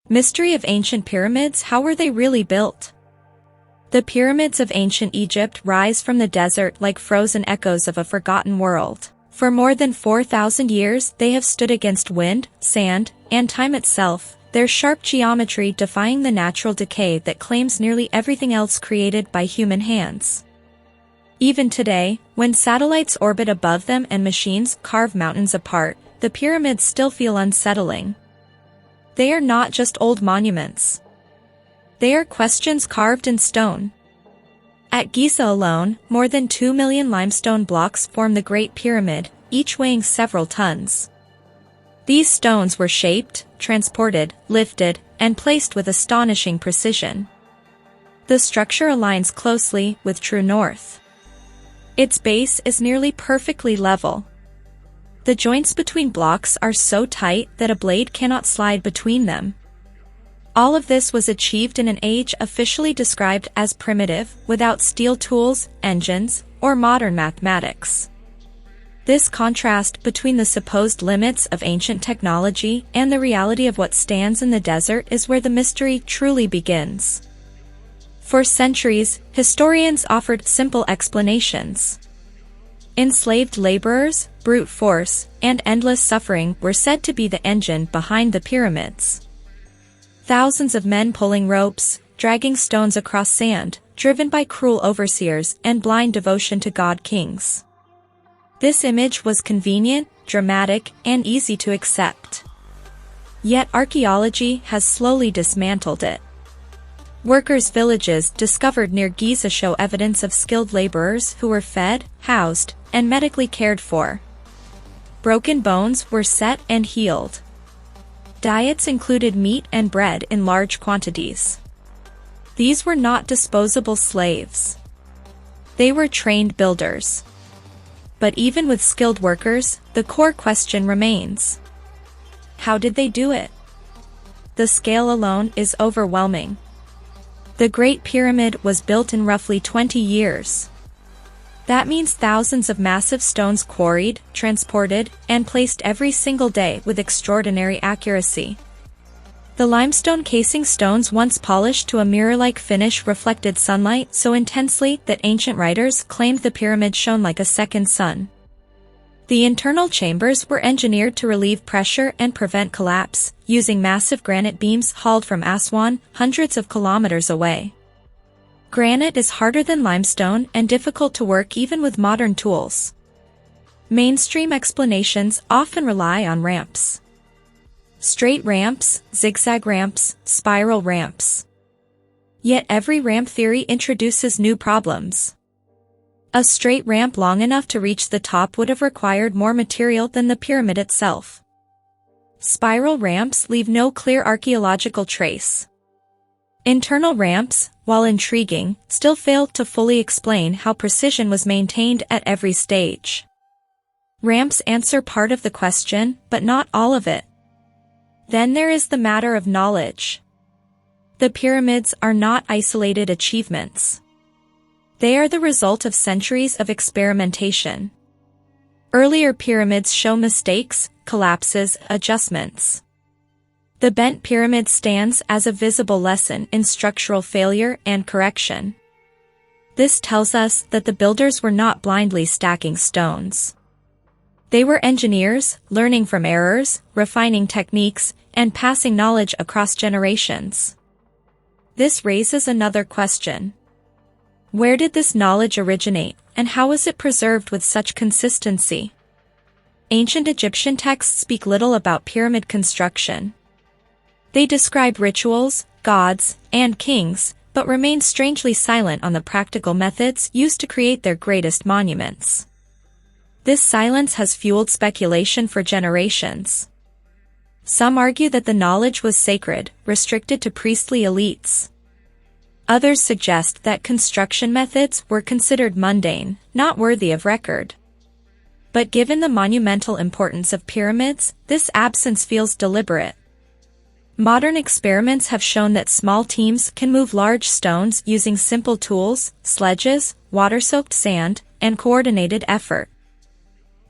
Mystery of ancient pyramids. How were they really built? The pyramids of ancient Egypt rise from the desert like frozen echoes of a forgotten world. For more than 4,000 years they have stood against wind, sand, and time itself, their sharp geometry defying the natural decay that claims nearly everything else created by human hands. Even today, when satellites orbit above them and machines carve mountains apart, the pyramids still feel unsettling. They are not just old monuments. They are questions carved in stone. At Giza alone, more than 2 million limestone blocks form the Great Pyramid, each weighing several tons. These stones were shaped, transported, lifted, and placed with astonishing precision. The structure aligns closely with true north. Its base is nearly perfectly level. The joints between blocks are so tight that a blade cannot slide between them. All of this was achieved in an age officially described as primitive, without steel tools, engines, or modern mathematics. This contrast between the supposed limits of ancient technology and the reality of what stands in the desert is where the mystery truly begins. For centuries, historians offered simple explanations. Enslaved laborers, brute force, and endless suffering were said to be the engine behind the pyramids. Thousands of men pulling ropes, dragging stones across sand, driven by cruel overseers and blind devotion to god-kings. This image was convenient, dramatic, and easy to accept. Yet archaeology has slowly dismantled it. Workers' villages discovered near Giza show evidence of skilled laborers who were fed, housed, and medically cared for. Broken bones were set and healed. Diets included meat and bread in large quantities. These were not disposable slaves. They were trained builders. But even with skilled workers, the core question remains. How did they do it? The scale alone is overwhelming. The Great Pyramid was built in roughly 20 years. That means thousands of massive stones quarried, transported, and placed every single day with extraordinary accuracy. The limestone casing stones once polished to a mirror-like finish reflected sunlight so intensely that ancient writers claimed the pyramid shone like a second sun. The internal chambers were engineered to relieve pressure and prevent collapse, using massive granite beams hauled from Aswan, hundreds of kilometers away. Granite is harder than limestone and difficult to work even with modern tools. Mainstream explanations often rely on ramps. Straight ramps, zigzag ramps, spiral ramps. Yet every ramp theory introduces new problems. A straight ramp long enough to reach the top would have required more material than the pyramid itself. Spiral ramps leave no clear archaeological trace. Internal ramps, while intriguing, still fail to fully explain how precision was maintained at every stage. Ramps answer part of the question, but not all of it. Then there is the matter of knowledge. The pyramids are not isolated achievements. They are the result of centuries of experimentation. Earlier pyramids show mistakes, collapses, adjustments. The bent pyramid stands as a visible lesson in structural failure and correction. This tells us that the builders were not blindly stacking stones. They were engineers, learning from errors, refining techniques, and passing knowledge across generations. This raises another question. Where did this knowledge originate, and how was it preserved with such consistency? Ancient Egyptian texts speak little about pyramid construction. They describe rituals, gods, and kings, but remain strangely silent on the practical methods used to create their greatest monuments. This silence has fueled speculation for generations. Some argue that the knowledge was sacred, restricted to priestly elites. Others suggest that construction methods were considered mundane, not worthy of record. But given the monumental importance of pyramids, this absence feels deliberate. Modern experiments have shown that small teams can move large stones using simple tools, sledges, water-soaked sand, and coordinated effort.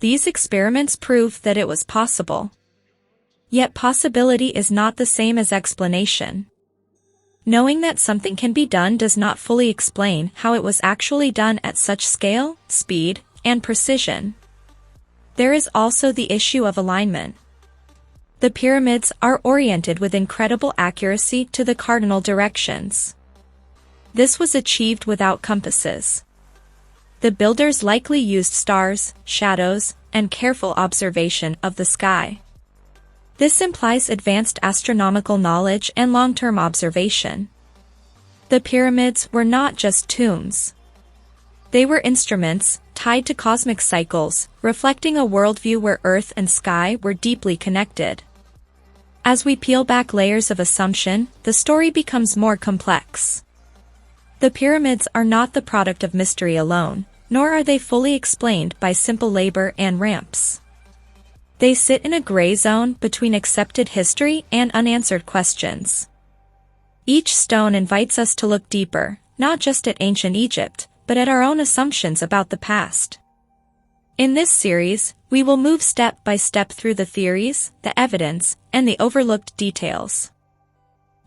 These experiments prove that it was possible. Yet possibility is not the same as explanation. Knowing that something can be done does not fully explain how it was actually done at such scale, speed, and precision. There is also the issue of alignment. The pyramids are oriented with incredible accuracy to the cardinal directions. This was achieved without compasses. The builders likely used stars, shadows, and careful observation of the sky. This implies advanced astronomical knowledge and long-term observation. The pyramids were not just tombs. They were instruments, tied to cosmic cycles, reflecting a worldview where Earth and sky were deeply connected. As we peel back layers of assumption, the story becomes more complex. The pyramids are not the product of mystery alone, nor are they fully explained by simple labor and ramps. They sit in a gray zone between accepted history and unanswered questions. Each stone invites us to look deeper, not just at ancient Egypt, but at our own assumptions about the past. In this series, we will move step by step through the theories, the evidence, and the overlooked details.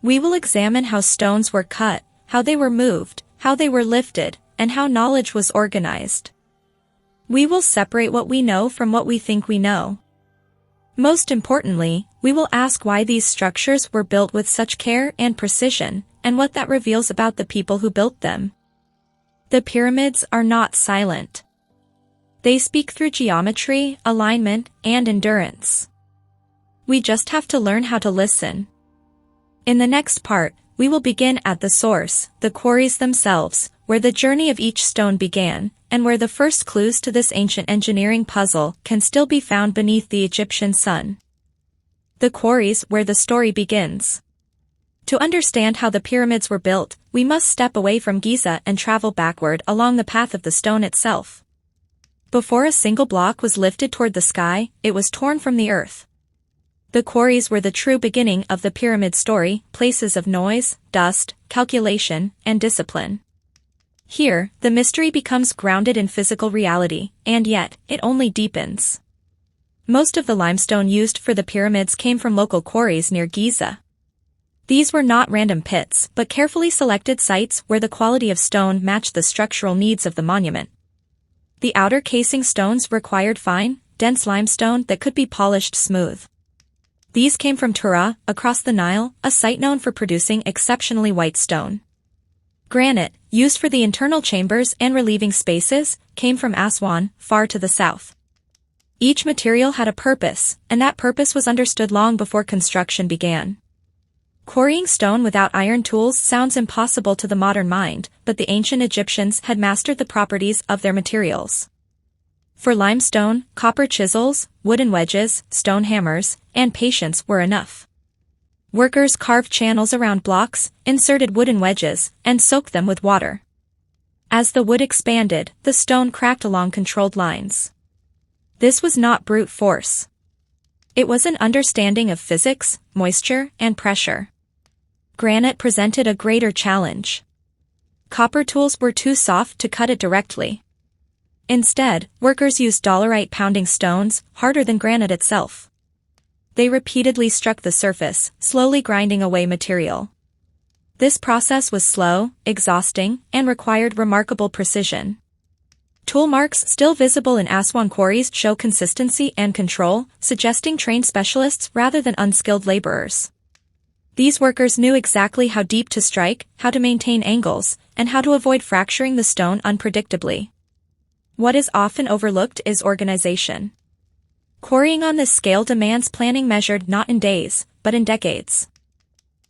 We will examine how stones were cut, how they were moved, how they were lifted, and how knowledge was organized. We will separate what we know from what we think we know. Most importantly, we will ask why these structures were built with such care and precision, and what that reveals about the people who built them. The pyramids are not silent. They speak through geometry, alignment, and endurance. We just have to learn how to listen. In the next part, we will begin at the source, the quarries themselves, where the journey of each stone began, and where the first clues to this ancient engineering puzzle can still be found beneath the Egyptian sun. The quarries where the story begins. To understand how the pyramids were built, we must step away from Giza and travel backward along the path of the stone itself. Before a single block was lifted toward the sky, it was torn from the earth. The quarries were the true beginning of the pyramid story, places of noise, dust, calculation, and discipline. Here, the mystery becomes grounded in physical reality, and yet, it only deepens. Most of the limestone used for the pyramids came from local quarries near Giza. These were not random pits, but carefully selected sites where the quality of stone matched the structural needs of the monument. The outer casing stones required fine, dense limestone that could be polished smooth. These came from Tura, across the Nile, a site known for producing exceptionally white stone. Granite, used for the internal chambers and relieving spaces, came from Aswan, far to the south. Each material had a purpose, and that purpose was understood long before construction began. Quarrying stone without iron tools sounds impossible to the modern mind, but the ancient Egyptians had mastered the properties of their materials. For limestone, copper chisels, wooden wedges, stone hammers, and patience were enough. Workers carved channels around blocks, inserted wooden wedges, and soaked them with water. As the wood expanded, the stone cracked along controlled lines. This was not brute force. It was an understanding of physics, moisture, and pressure. Granite presented a greater challenge. Copper tools were too soft to cut it directly. Instead, workers used dolerite pounding stones, harder than granite itself. They repeatedly struck the surface, slowly grinding away material. This process was slow, exhausting, and required remarkable precision. Tool marks still visible in Aswan quarries show consistency and control, suggesting trained specialists rather than unskilled laborers. These workers knew exactly how deep to strike, how to maintain angles, and how to avoid fracturing the stone unpredictably. What is often overlooked is organization. Quarrying on this scale demands planning measured not in days, but in decades.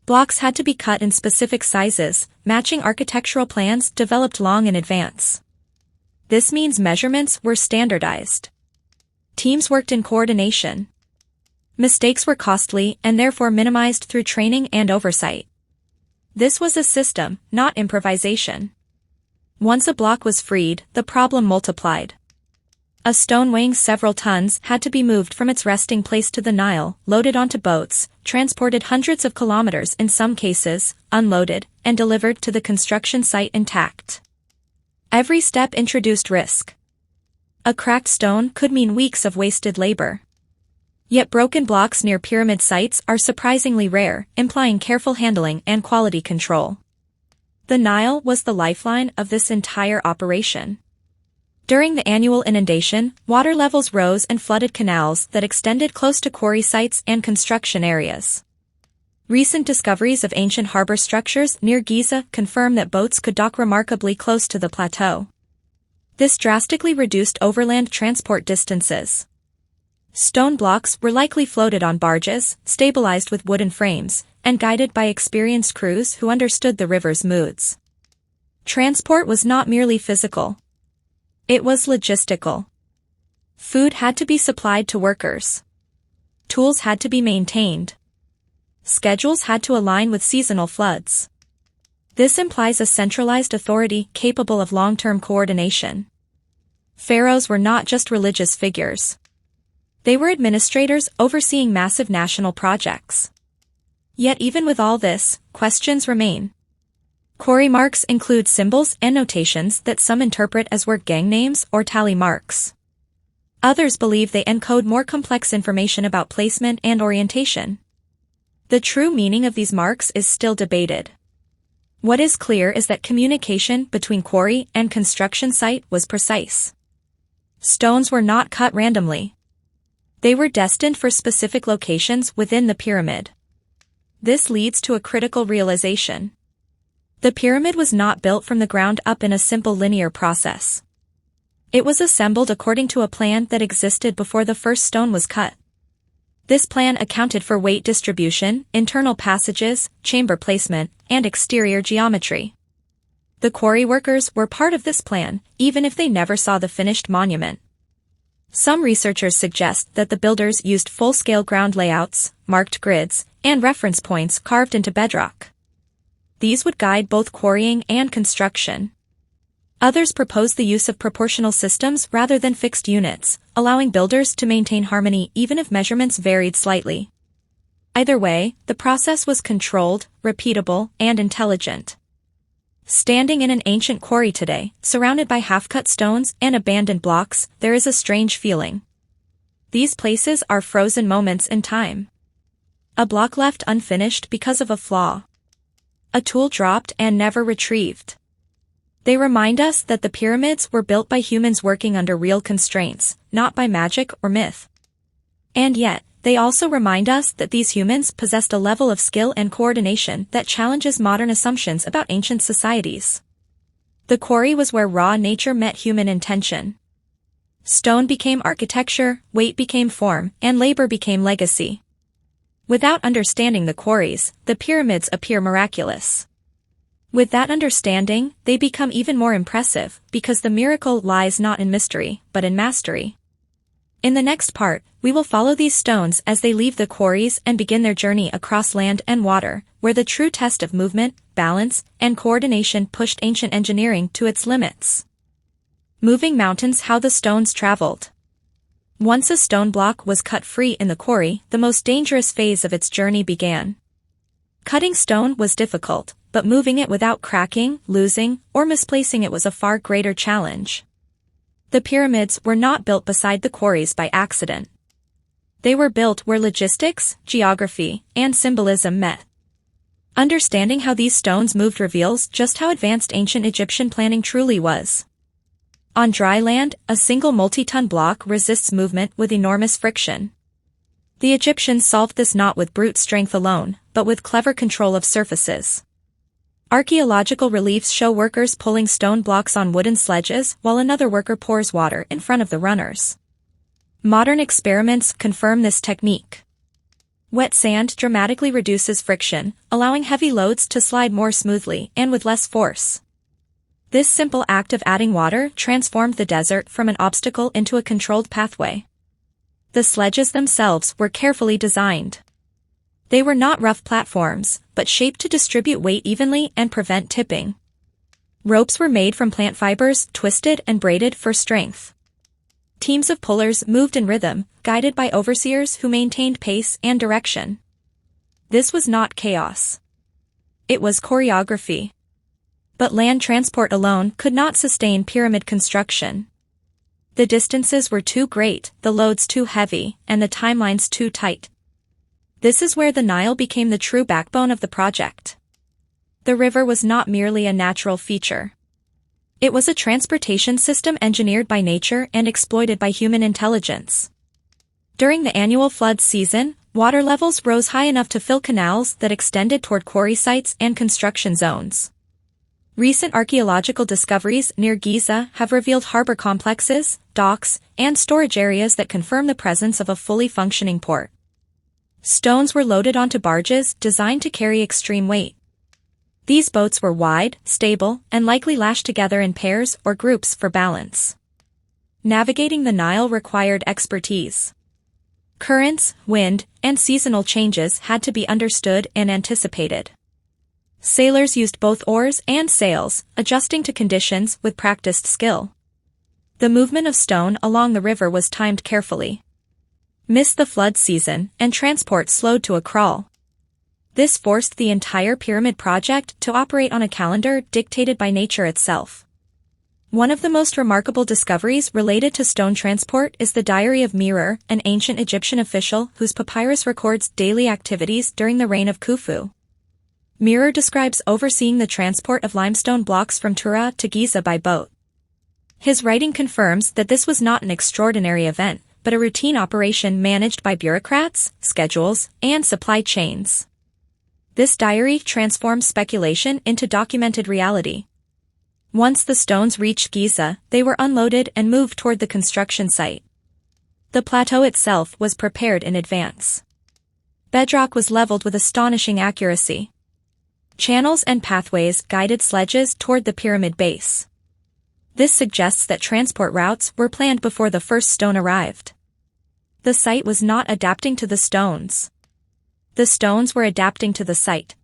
Blocks had to be cut in specific sizes, matching architectural plans developed long in advance. This means measurements were standardized. Teams worked in coordination. Mistakes were costly and therefore minimized through training and oversight. This was a system, not improvisation. Once a block was freed, the problem multiplied. A stone weighing several tons had to be moved from its resting place to the Nile, loaded onto boats, transported hundreds of kilometers in some cases, unloaded, and delivered to the construction site intact. Every step introduced risk. A cracked stone could mean weeks of wasted labor. Yet broken blocks near pyramid sites are surprisingly rare, implying careful handling and quality control. The Nile was the lifeline of this entire operation. During the annual inundation, water levels rose and flooded canals that extended close to quarry sites and construction areas. Recent discoveries of ancient harbor structures near Giza confirm that boats could dock remarkably close to the plateau. This drastically reduced overland transport distances. Stone blocks were likely floated on barges, stabilized with wooden frames, and guided by experienced crews who understood the river's moods. Transport was not merely physical. It was logistical. Food had to be supplied to workers. Tools had to be maintained. Schedules had to align with seasonal floods. This implies a centralized authority capable of long-term coordination. Pharaohs were not just religious figures. They were administrators overseeing massive national projects. Yet even with all this, questions remain. Quarry marks include symbols and notations that some interpret as work gang names or tally marks. Others believe they encode more complex information about placement and orientation. The true meaning of these marks is still debated. What is clear is that communication between quarry and construction site was precise. Stones were not cut randomly. They were destined for specific locations within the pyramid. This leads to a critical realization. The pyramid was not built from the ground up in a simple linear process. It was assembled according to a plan that existed before the first stone was cut. This plan accounted for weight distribution, internal passages, chamber placement, and exterior geometry. The quarry workers were part of this plan, even if they never saw the finished monument. Some researchers suggest that the builders used full-scale ground layouts, marked grids, and reference points carved into bedrock. These would guide both quarrying and construction. Others propose the use of proportional systems rather than fixed units, allowing builders to maintain harmony even if measurements varied slightly. Either way, the process was controlled, repeatable, and intelligent. Standing in an ancient quarry today, surrounded by half-cut stones and abandoned blocks, there is a strange feeling. These places are frozen moments in time. A block left unfinished because of a flaw. A tool dropped and never retrieved. They remind us that the pyramids were built by humans working under real constraints, not by magic or myth. And yet, they also remind us that these humans possessed a level of skill and coordination that challenges modern assumptions about ancient societies. The quarry was where raw nature met human intention. Stone became architecture, weight became form, and labor became legacy. Without understanding the quarries, the pyramids appear miraculous. With that understanding, they become even more impressive, because the miracle lies not in mystery, but in mastery. In the next part, we will follow these stones as they leave the quarries and begin their journey across land and water, where the true test of movement, balance, and coordination pushed ancient engineering to its limits. Moving mountains: how the stones traveled. Once a stone block was cut free in the quarry, the most dangerous phase of its journey began. Cutting stone was difficult, but moving it without cracking, losing, or misplacing it was a far greater challenge. The pyramids were not built beside the quarries by accident. They were built where logistics, geography, and symbolism met. Understanding how these stones moved reveals just how advanced ancient Egyptian planning truly was. On dry land, a single multi-ton block resists movement with enormous friction. The Egyptians solved this not with brute strength alone, but with clever control of surfaces. Archaeological reliefs show workers pulling stone blocks on wooden sledges while another worker pours water in front of the runners. Modern experiments confirm this technique. Wet sand dramatically reduces friction, allowing heavy loads to slide more smoothly and with less force. This simple act of adding water transformed the desert from an obstacle into a controlled pathway. The sledges themselves were carefully designed. They were not rough platforms, but shaped to distribute weight evenly and prevent tipping. Ropes were made from plant fibers, twisted and braided for strength. Teams of pullers moved in rhythm, guided by overseers who maintained pace and direction. This was not chaos. It was choreography. But land transport alone could not sustain pyramid construction. The distances were too great, the loads too heavy, and the timelines too tight. This is where the Nile became the true backbone of the project. The river was not merely a natural feature. It was a transportation system engineered by nature and exploited by human intelligence. During the annual flood season, water levels rose high enough to fill canals that extended toward quarry sites and construction zones. Recent archaeological discoveries near Giza have revealed harbor complexes, docks, and storage areas that confirm the presence of a fully functioning port. Stones were loaded onto barges designed to carry extreme weight. These boats were wide, stable, and likely lashed together in pairs or groups for balance. Navigating the Nile required expertise. Currents, wind, and seasonal changes had to be understood and anticipated. Sailors used both oars and sails, adjusting to conditions with practiced skill. The movement of stone along the river was timed carefully. Miss the flood season, and transport slowed to a crawl. This forced the entire pyramid project to operate on a calendar dictated by nature itself. One of the most remarkable discoveries related to stone transport is the Diary of Merer, an ancient Egyptian official whose papyrus records daily activities during the reign of Khufu. Merer describes overseeing the transport of limestone blocks from Tura to Giza by boat. His writing confirms that this was not an extraordinary event, but a routine operation managed by bureaucrats, schedules, and supply chains. This diary transforms speculation into documented reality. Once the stones reached Giza, they were unloaded and moved toward the construction site. The plateau itself was prepared in advance. Bedrock was leveled with astonishing accuracy. Channels and pathways guided sledges toward the pyramid base. This suggests that transport routes were planned before the first stone arrived. The site was not adapting to the stones. The stones were adapting to the site.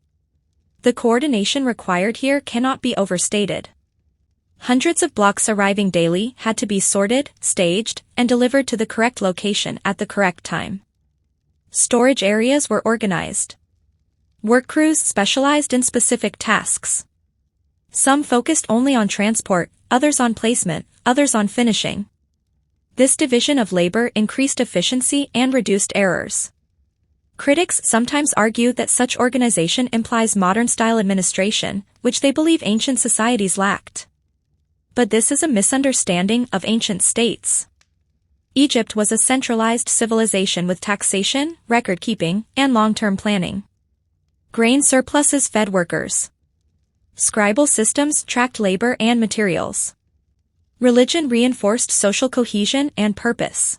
The coordination required here cannot be overstated. Hundreds of blocks arriving daily had to be sorted, staged, and delivered to the correct location at the correct time. Storage areas were organized. Work crews specialized in specific tasks. Some focused only on transport, others on placement, others on finishing. This division of labor increased efficiency and reduced errors. Critics sometimes argue that such organization implies modern-style administration, which they believe ancient societies lacked. But this is a misunderstanding of ancient states. Egypt was a centralized civilization with taxation, record-keeping, and long-term planning. Grain surpluses fed workers. Scribal systems tracked labor and materials. Religion reinforced social cohesion and purpose.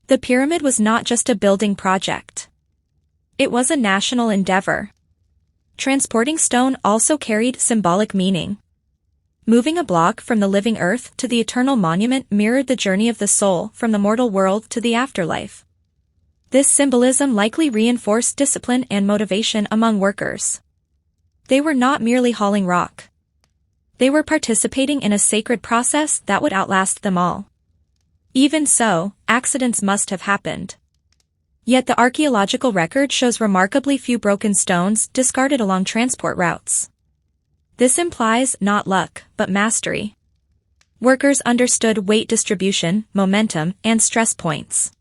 The pyramid was not just a building project. It was a national endeavor. Transporting stone also carried symbolic meaning. Moving a block from the living earth to the eternal monument mirrored the journey of the soul from the mortal world to the afterlife. This symbolism likely reinforced discipline and motivation among workers. They were not merely hauling rock. They were participating in a sacred process that would outlast them all. Even so, accidents must have happened. Yet the archaeological record shows remarkably few broken stones discarded along transport routes. This implies not luck, but mastery. Workers understood weight distribution, momentum, and stress points.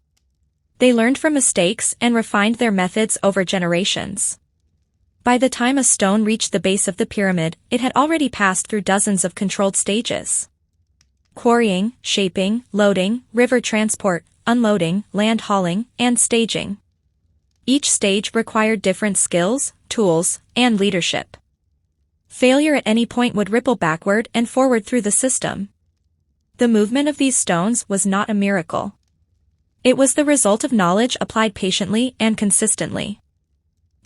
They learned from mistakes and refined their methods over generations. By the time a stone reached the base of the pyramid, it had already passed through dozens of controlled stages. Quarrying, shaping, loading, river transport, unloading, land hauling, and staging. Each stage required different skills, tools, and leadership. Failure at any point would ripple backward and forward through the system. The movement of these stones was not a miracle. It was the result of knowledge applied patiently and consistently.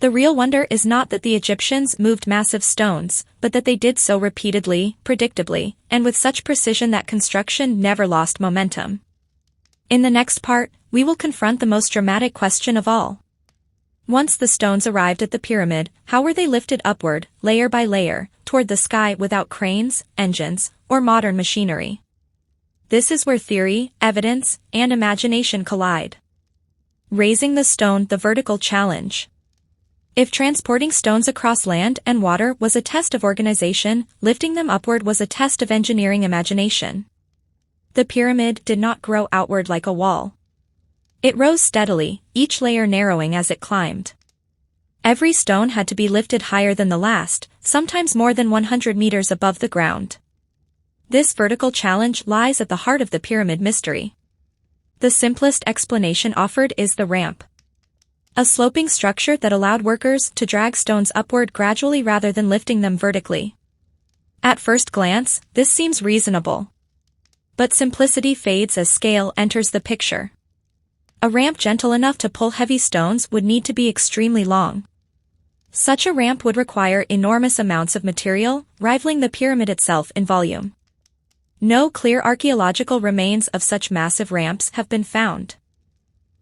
The real wonder is not that the Egyptians moved massive stones, but that they did so repeatedly, predictably, and with such precision that construction never lost momentum. In the next part, we will confront the most dramatic question of all. Once the stones arrived at the pyramid, how were they lifted upward, layer by layer, toward the sky without cranes, engines, or modern machinery? This is where theory, evidence, and imagination collide. Raising the stone, the vertical challenge. If transporting stones across land and water was a test of organization, lifting them upward was a test of engineering imagination. The pyramid did not grow outward like a wall. It rose steadily, each layer narrowing as it climbed. Every stone had to be lifted higher than the last, sometimes more than 100 meters above the ground. This vertical challenge lies at the heart of the pyramid mystery. The simplest explanation offered is the ramp. A sloping structure that allowed workers to drag stones upward gradually rather than lifting them vertically. At first glance, this seems reasonable. But simplicity fades as scale enters the picture. A ramp gentle enough to pull heavy stones would need to be extremely long. Such a ramp would require enormous amounts of material, rivaling the pyramid itself in volume. No clear archaeological remains of such massive ramps have been found.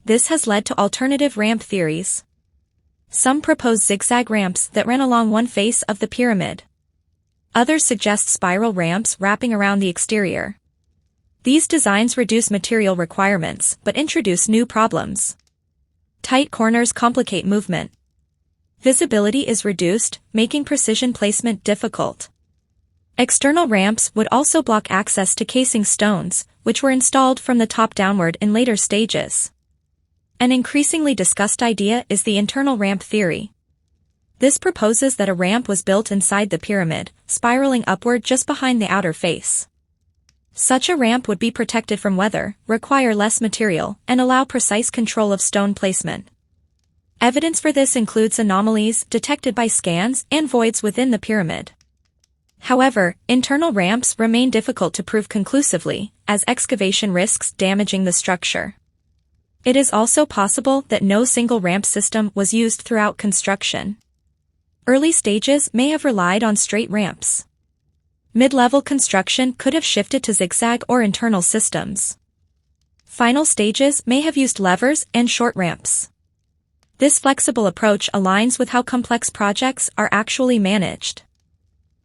This has led to alternative ramp theories. Some propose zigzag ramps that ran along one face of the pyramid. Others suggest spiral ramps wrapping around the exterior. These designs reduce material requirements but introduce new problems. Tight corners complicate movement. Visibility is reduced, making precision placement difficult. External ramps would also block access to casing stones, which were installed from the top downward in later stages. An increasingly discussed idea is the internal ramp theory. This proposes that a ramp was built inside the pyramid, spiraling upward just behind the outer face. Such a ramp would be protected from weather, require less material, and allow precise control of stone placement. Evidence for this includes anomalies detected by scans and voids within the pyramid. However, internal ramps remain difficult to prove conclusively, as excavation risks damaging the structure. It is also possible that no single ramp system was used throughout construction. Early stages may have relied on straight ramps. Mid-level construction could have shifted to zigzag or internal systems. Final stages may have used levers and short ramps. This flexible approach aligns with how complex projects are actually managed.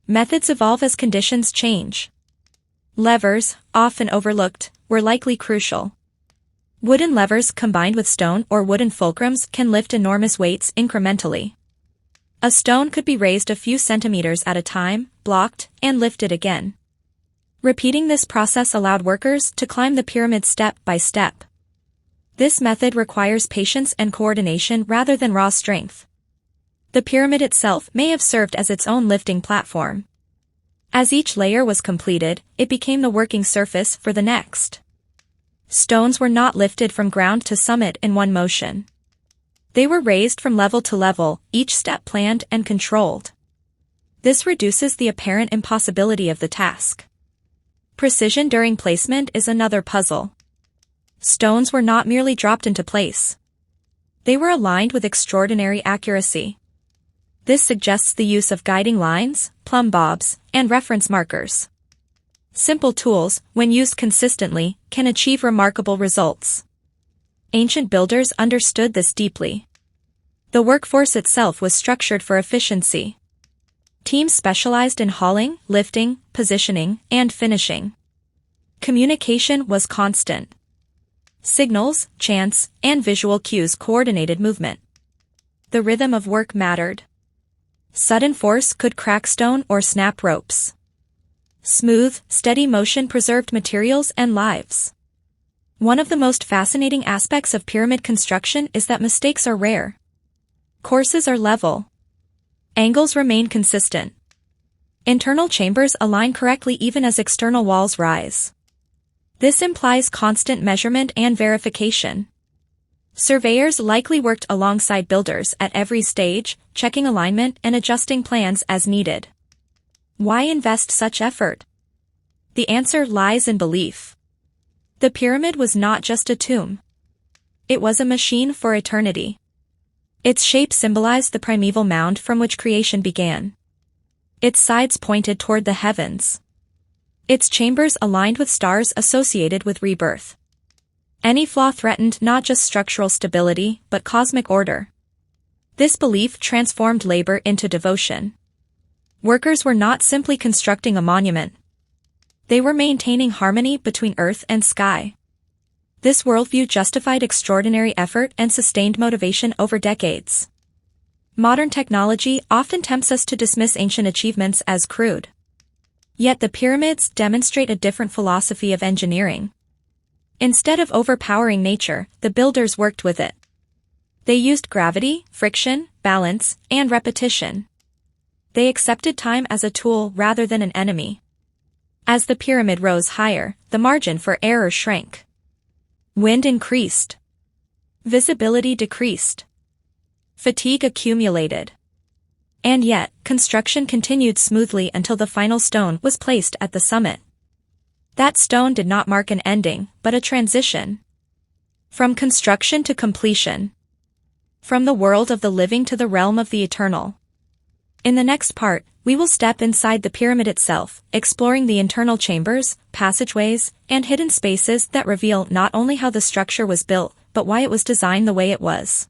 Methods evolve as conditions change. Levers, often overlooked, were likely crucial. Wooden levers combined with stone or wooden fulcrums can lift enormous weights incrementally. A stone could be raised a few centimeters at a time, blocked, and lifted again. Repeating this process allowed workers to climb the pyramid step by step. This method requires patience and coordination rather than raw strength. The pyramid itself may have served as its own lifting platform. As each layer was completed, it became the working surface for the next. Stones were not lifted from ground to summit in one motion. They were raised from level to level, each step planned and controlled. This reduces the apparent impossibility of the task. Precision during placement is another puzzle. Stones were not merely dropped into place. They were aligned with extraordinary accuracy. This suggests the use of guiding lines, plumb bobs, and reference markers. Simple tools, when used consistently, can achieve remarkable results. Ancient builders understood this deeply. The workforce itself was structured for efficiency. Teams specialized in hauling, lifting, positioning, and finishing. Communication was constant. Signals, chants, and visual cues coordinated movement. The rhythm of work mattered. Sudden force could crack stone or snap ropes. Smooth, steady motion preserved materials and lives. One of the most fascinating aspects of pyramid construction is that mistakes are rare. Courses are level. Angles remain consistent. Internal chambers align correctly even as external walls rise. This implies constant measurement and verification. Surveyors likely worked alongside builders at every stage, checking alignment and adjusting plans as needed. Why invest such effort? The answer lies in belief. The pyramid was not just a tomb. It was a machine for eternity. Its shape symbolized the primeval mound from which creation began. Its sides pointed toward the heavens. Its chambers aligned with stars associated with rebirth. Any flaw threatened not just structural stability, but cosmic order. This belief transformed labor into devotion. Workers were not simply constructing a monument. They were maintaining harmony between earth and sky. This worldview justified extraordinary effort and sustained motivation over decades. Modern technology often tempts us to dismiss ancient achievements as crude. Yet the pyramids demonstrate a different philosophy of engineering. Instead of overpowering nature, the builders worked with it. They used gravity, friction, balance, and repetition. They accepted time as a tool rather than an enemy. As the pyramid rose higher, the margin for error shrank. Wind increased. Visibility decreased. Fatigue accumulated. And yet, construction continued smoothly until the final stone was placed at the summit. That stone did not mark an ending, but a transition. From construction to completion. From the world of the living to the realm of the eternal. In the next part, we will step inside the pyramid itself, exploring the internal chambers, passageways, and hidden spaces that reveal not only how the structure was built, but why it was designed the way it was.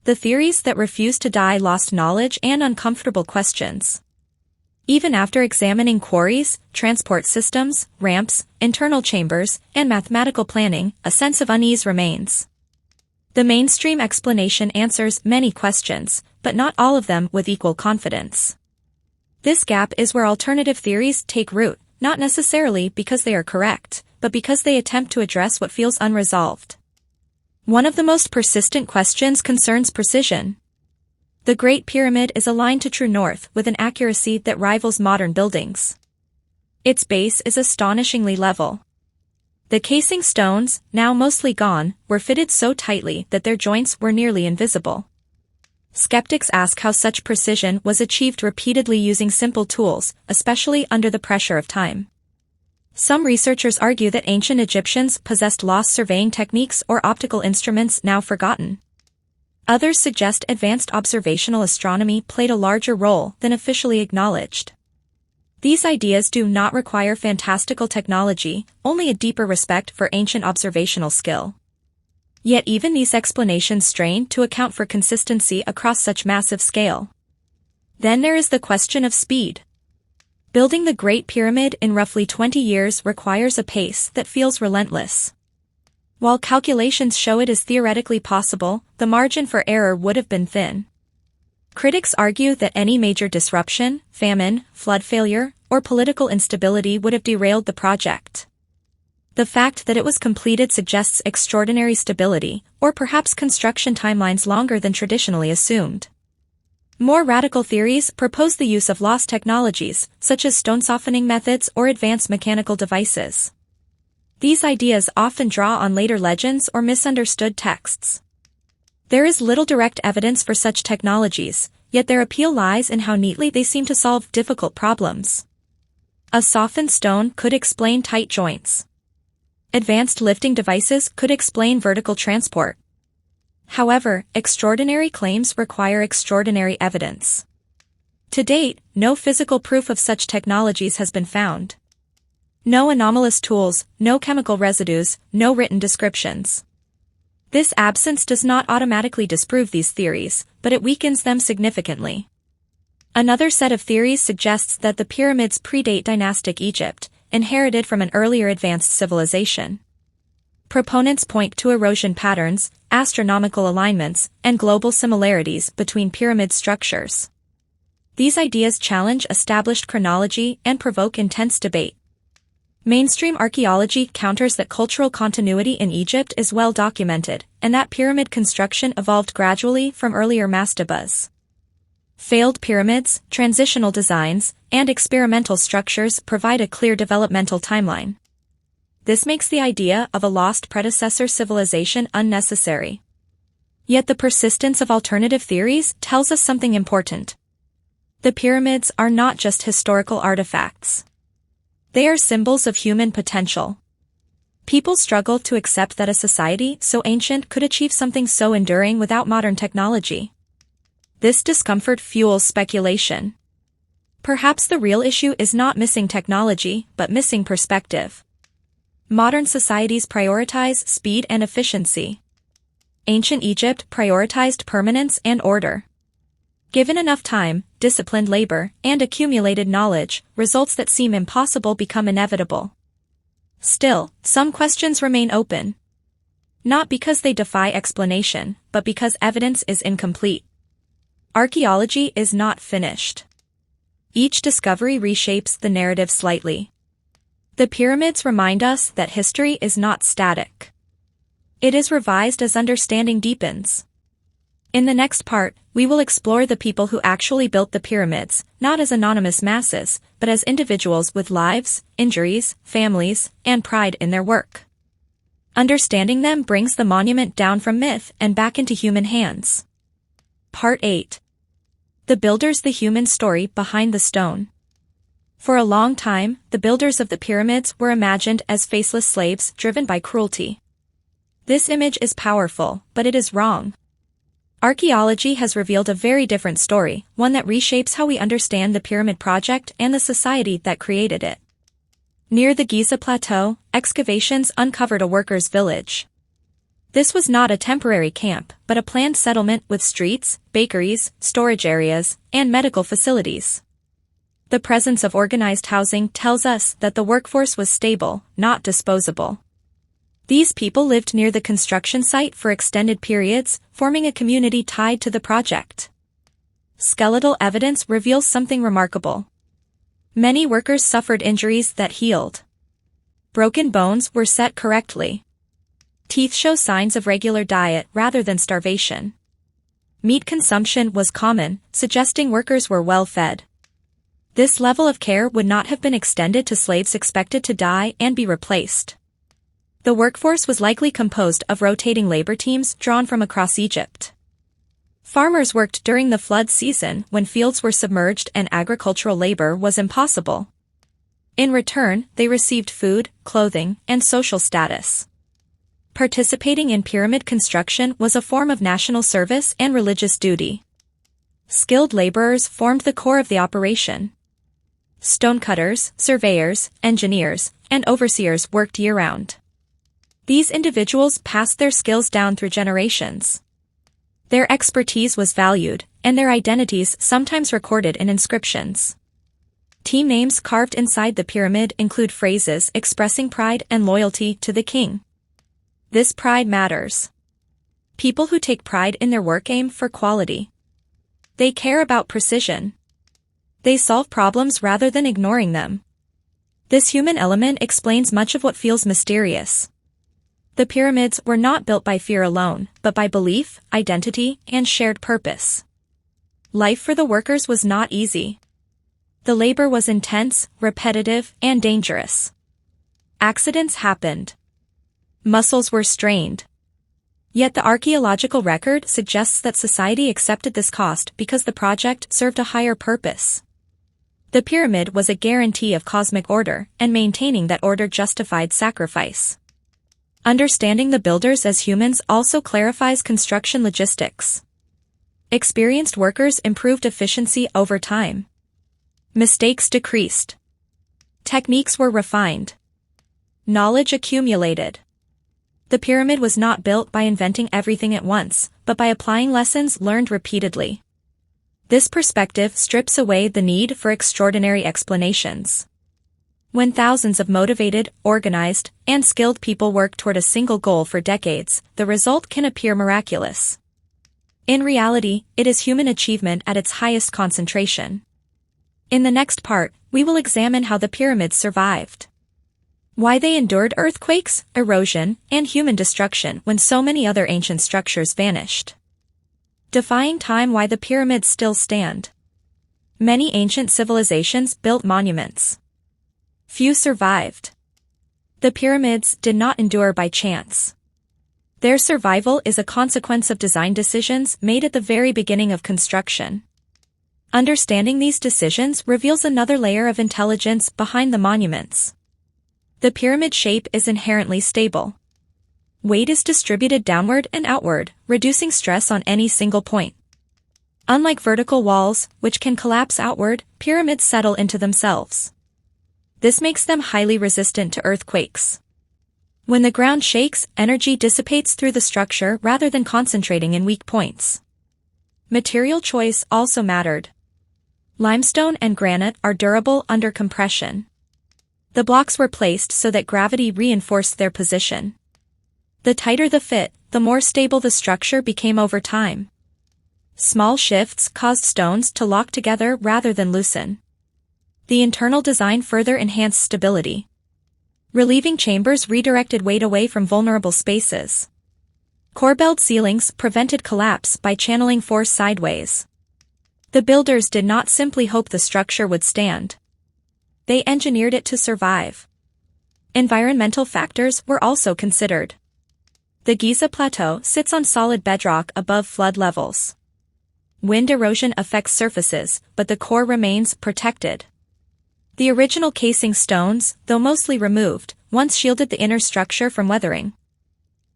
The theories that refused to die lost knowledge and uncomfortable questions. Even after examining quarries, transport systems, ramps, internal chambers, and mathematical planning, a sense of unease remains. The mainstream explanation answers many questions, but not all of them with equal confidence. This gap is where alternative theories take root, not necessarily because they are correct, but because they attempt to address what feels unresolved. One of the most persistent questions concerns precision. The Great Pyramid is aligned to true north with an accuracy that rivals modern buildings. Its base is astonishingly level. The casing stones, now mostly gone, were fitted so tightly that their joints were nearly invisible. Skeptics ask how such precision was achieved repeatedly using simple tools, especially under the pressure of time. Some researchers argue that ancient Egyptians possessed lost surveying techniques or optical instruments now forgotten. Others suggest advanced observational astronomy played a larger role than officially acknowledged. These ideas do not require fantastical technology, only a deeper respect for ancient observational skill. Yet even these explanations strain to account for consistency across such massive scale. Then there is the question of speed. Building the Great Pyramid in roughly 20 years requires a pace that feels relentless. While calculations show it is theoretically possible, the margin for error would have been thin. Critics argue that any major disruption, famine, flood failure, or political instability would have derailed the project. The fact that it was completed suggests extraordinary stability, or perhaps construction timelines longer than traditionally assumed. More radical theories propose the use of lost technologies, such as stone softening methods or advanced mechanical devices. These ideas often draw on later legends or misunderstood texts. There is little direct evidence for such technologies, yet their appeal lies in how neatly they seem to solve difficult problems. A softened stone could explain tight joints. Advanced lifting devices could explain vertical transport. However, extraordinary claims require extraordinary evidence. To date, no physical proof of such technologies has been found. No anomalous tools, no chemical residues, no written descriptions. This absence does not automatically disprove these theories, but it weakens them significantly. Another set of theories suggests that the pyramids predate dynastic Egypt, inherited from an earlier advanced civilization. Proponents point to erosion patterns, astronomical alignments, and global similarities between pyramid structures. These ideas challenge established chronology and provoke intense debate. Mainstream archaeology counters that cultural continuity in Egypt is well documented, and that pyramid construction evolved gradually from earlier mastabas. Failed pyramids, transitional designs, and experimental structures provide a clear developmental timeline. This makes the idea of a lost predecessor civilization unnecessary. Yet the persistence of alternative theories tells us something important. The pyramids are not just historical artifacts. They are symbols of human potential. People struggle to accept that a society so ancient could achieve something so enduring without modern technology. This discomfort fuels speculation. Perhaps the real issue is not missing technology, but missing perspective. Modern societies prioritize speed and efficiency. Ancient Egypt prioritized permanence and order. Given enough time, disciplined labor, and accumulated knowledge, results that seem impossible become inevitable. Still, some questions remain open. Not because they defy explanation, but because evidence is incomplete. Archaeology is not finished. Each discovery reshapes the narrative slightly. The pyramids remind us that history is not static. It is revised as understanding deepens. In the next part, we will explore the people who actually built the pyramids, not as anonymous masses, but as individuals with lives, injuries, families, and pride in their work. Understanding them brings the monument down from myth and back into human hands. Part 8. The builders, the human story behind the stone. For a long time, the builders of the pyramids were imagined as faceless slaves driven by cruelty. This image is powerful, but it is wrong. Archaeology has revealed a very different story, one that reshapes how we understand the pyramid project and the society that created it. Near the Giza Plateau, excavations uncovered a workers' village. This was not a temporary camp, but a planned settlement with streets, bakeries, storage areas, and medical facilities. The presence of organized housing tells us that the workforce was stable, not disposable. These people lived near the construction site for extended periods, forming a community tied to the project. Skeletal evidence reveals something remarkable. Many workers suffered injuries that healed. Broken bones were set correctly. Teeth show signs of regular diet rather than starvation. Meat consumption was common, suggesting workers were well fed. This level of care would not have been extended to slaves expected to die and be replaced. The workforce was likely composed of rotating labor teams drawn from across Egypt. Farmers worked during the flood season when fields were submerged and agricultural labor was impossible. In return, they received food, clothing, and social status. Participating in pyramid construction was a form of national service and religious duty. Skilled laborers formed the core of the operation. Stonecutters, surveyors, engineers, and overseers worked year-round. These individuals passed their skills down through generations. Their expertise was valued, and their identities sometimes recorded in inscriptions. Team names carved inside the pyramid include phrases expressing pride and loyalty to the king. This pride matters. People who take pride in their work aim for quality. They care about precision. They solve problems rather than ignoring them. This human element explains much of what feels mysterious. The pyramids were not built by fear alone, but by belief, identity, and shared purpose. Life for the workers was not easy. The labor was intense, repetitive, and dangerous. Accidents happened. Muscles were strained. Yet the archaeological record suggests that society accepted this cost because the project served a higher purpose. The pyramid was a guarantee of cosmic order, and maintaining that order justified sacrifice. Understanding the builders as humans also clarifies construction logistics. Experienced workers improved efficiency over time. Mistakes decreased. Techniques were refined. Knowledge accumulated. The pyramid was not built by inventing everything at once, but by applying lessons learned repeatedly. This perspective strips away the need for extraordinary explanations. When thousands of motivated, organized, and skilled people work toward a single goal for decades, the result can appear miraculous. In reality, it is human achievement at its highest concentration. In the next part, we will examine how the pyramids survived. Why they endured earthquakes, erosion, and human destruction when so many other ancient structures vanished. Defying time, why the pyramids still stand. Many ancient civilizations built monuments. Few survived. The pyramids did not endure by chance. Their survival is a consequence of design decisions made at the very beginning of construction. Understanding these decisions reveals another layer of intelligence behind the monuments. The pyramid shape is inherently stable. Weight is distributed downward and outward, reducing stress on any single point. Unlike vertical walls, which can collapse outward, pyramids settle into themselves. This makes them highly resistant to earthquakes. When the ground shakes, energy dissipates through the structure rather than concentrating in weak points. Material choice also mattered. Limestone and granite are durable under compression. The blocks were placed so that gravity reinforced their position. The tighter the fit, the more stable the structure became over time. Small shifts caused stones to lock together rather than loosen. The internal design further enhanced stability. Relieving chambers redirected weight away from vulnerable spaces. Core-belled ceilings prevented collapse by channeling force sideways. The builders did not simply hope the structure would stand. They engineered it to survive. Environmental factors were also considered. The Giza Plateau sits on solid bedrock above flood levels. Wind erosion affects surfaces, but the core remains protected. The original casing stones, though mostly removed, once shielded the inner structure from weathering.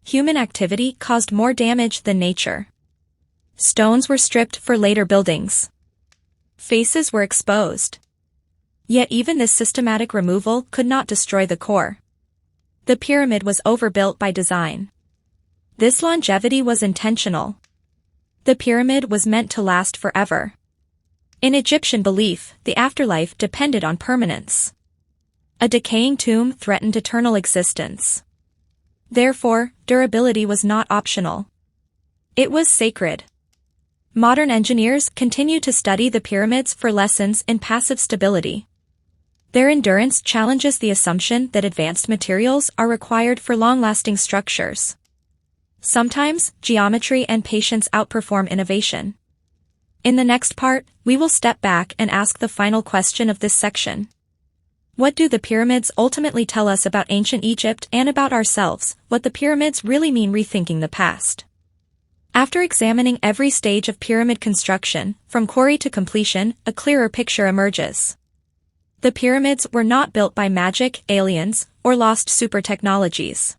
Human activity caused more damage than nature. Stones were stripped for later buildings. Faces were exposed. Yet even this systematic removal could not destroy the core. The pyramid was overbuilt by design. This longevity was intentional. The pyramid was meant to last forever. In Egyptian belief, the afterlife depended on permanence. A decaying tomb threatened eternal existence. Therefore, durability was not optional. It was sacred. Modern engineers continue to study the pyramids for lessons in passive stability. Their endurance challenges the assumption that advanced materials are required for long-lasting structures. Sometimes, geometry and patience outperform innovation. In the next part, we will step back and ask the final question of this section. What do the pyramids ultimately tell us about ancient Egypt and about ourselves? What the pyramids really mean? Rethinking the past. After examining every stage of pyramid construction, from quarry to completion, a clearer picture emerges. The pyramids were not built by magic, aliens, or lost super technologies.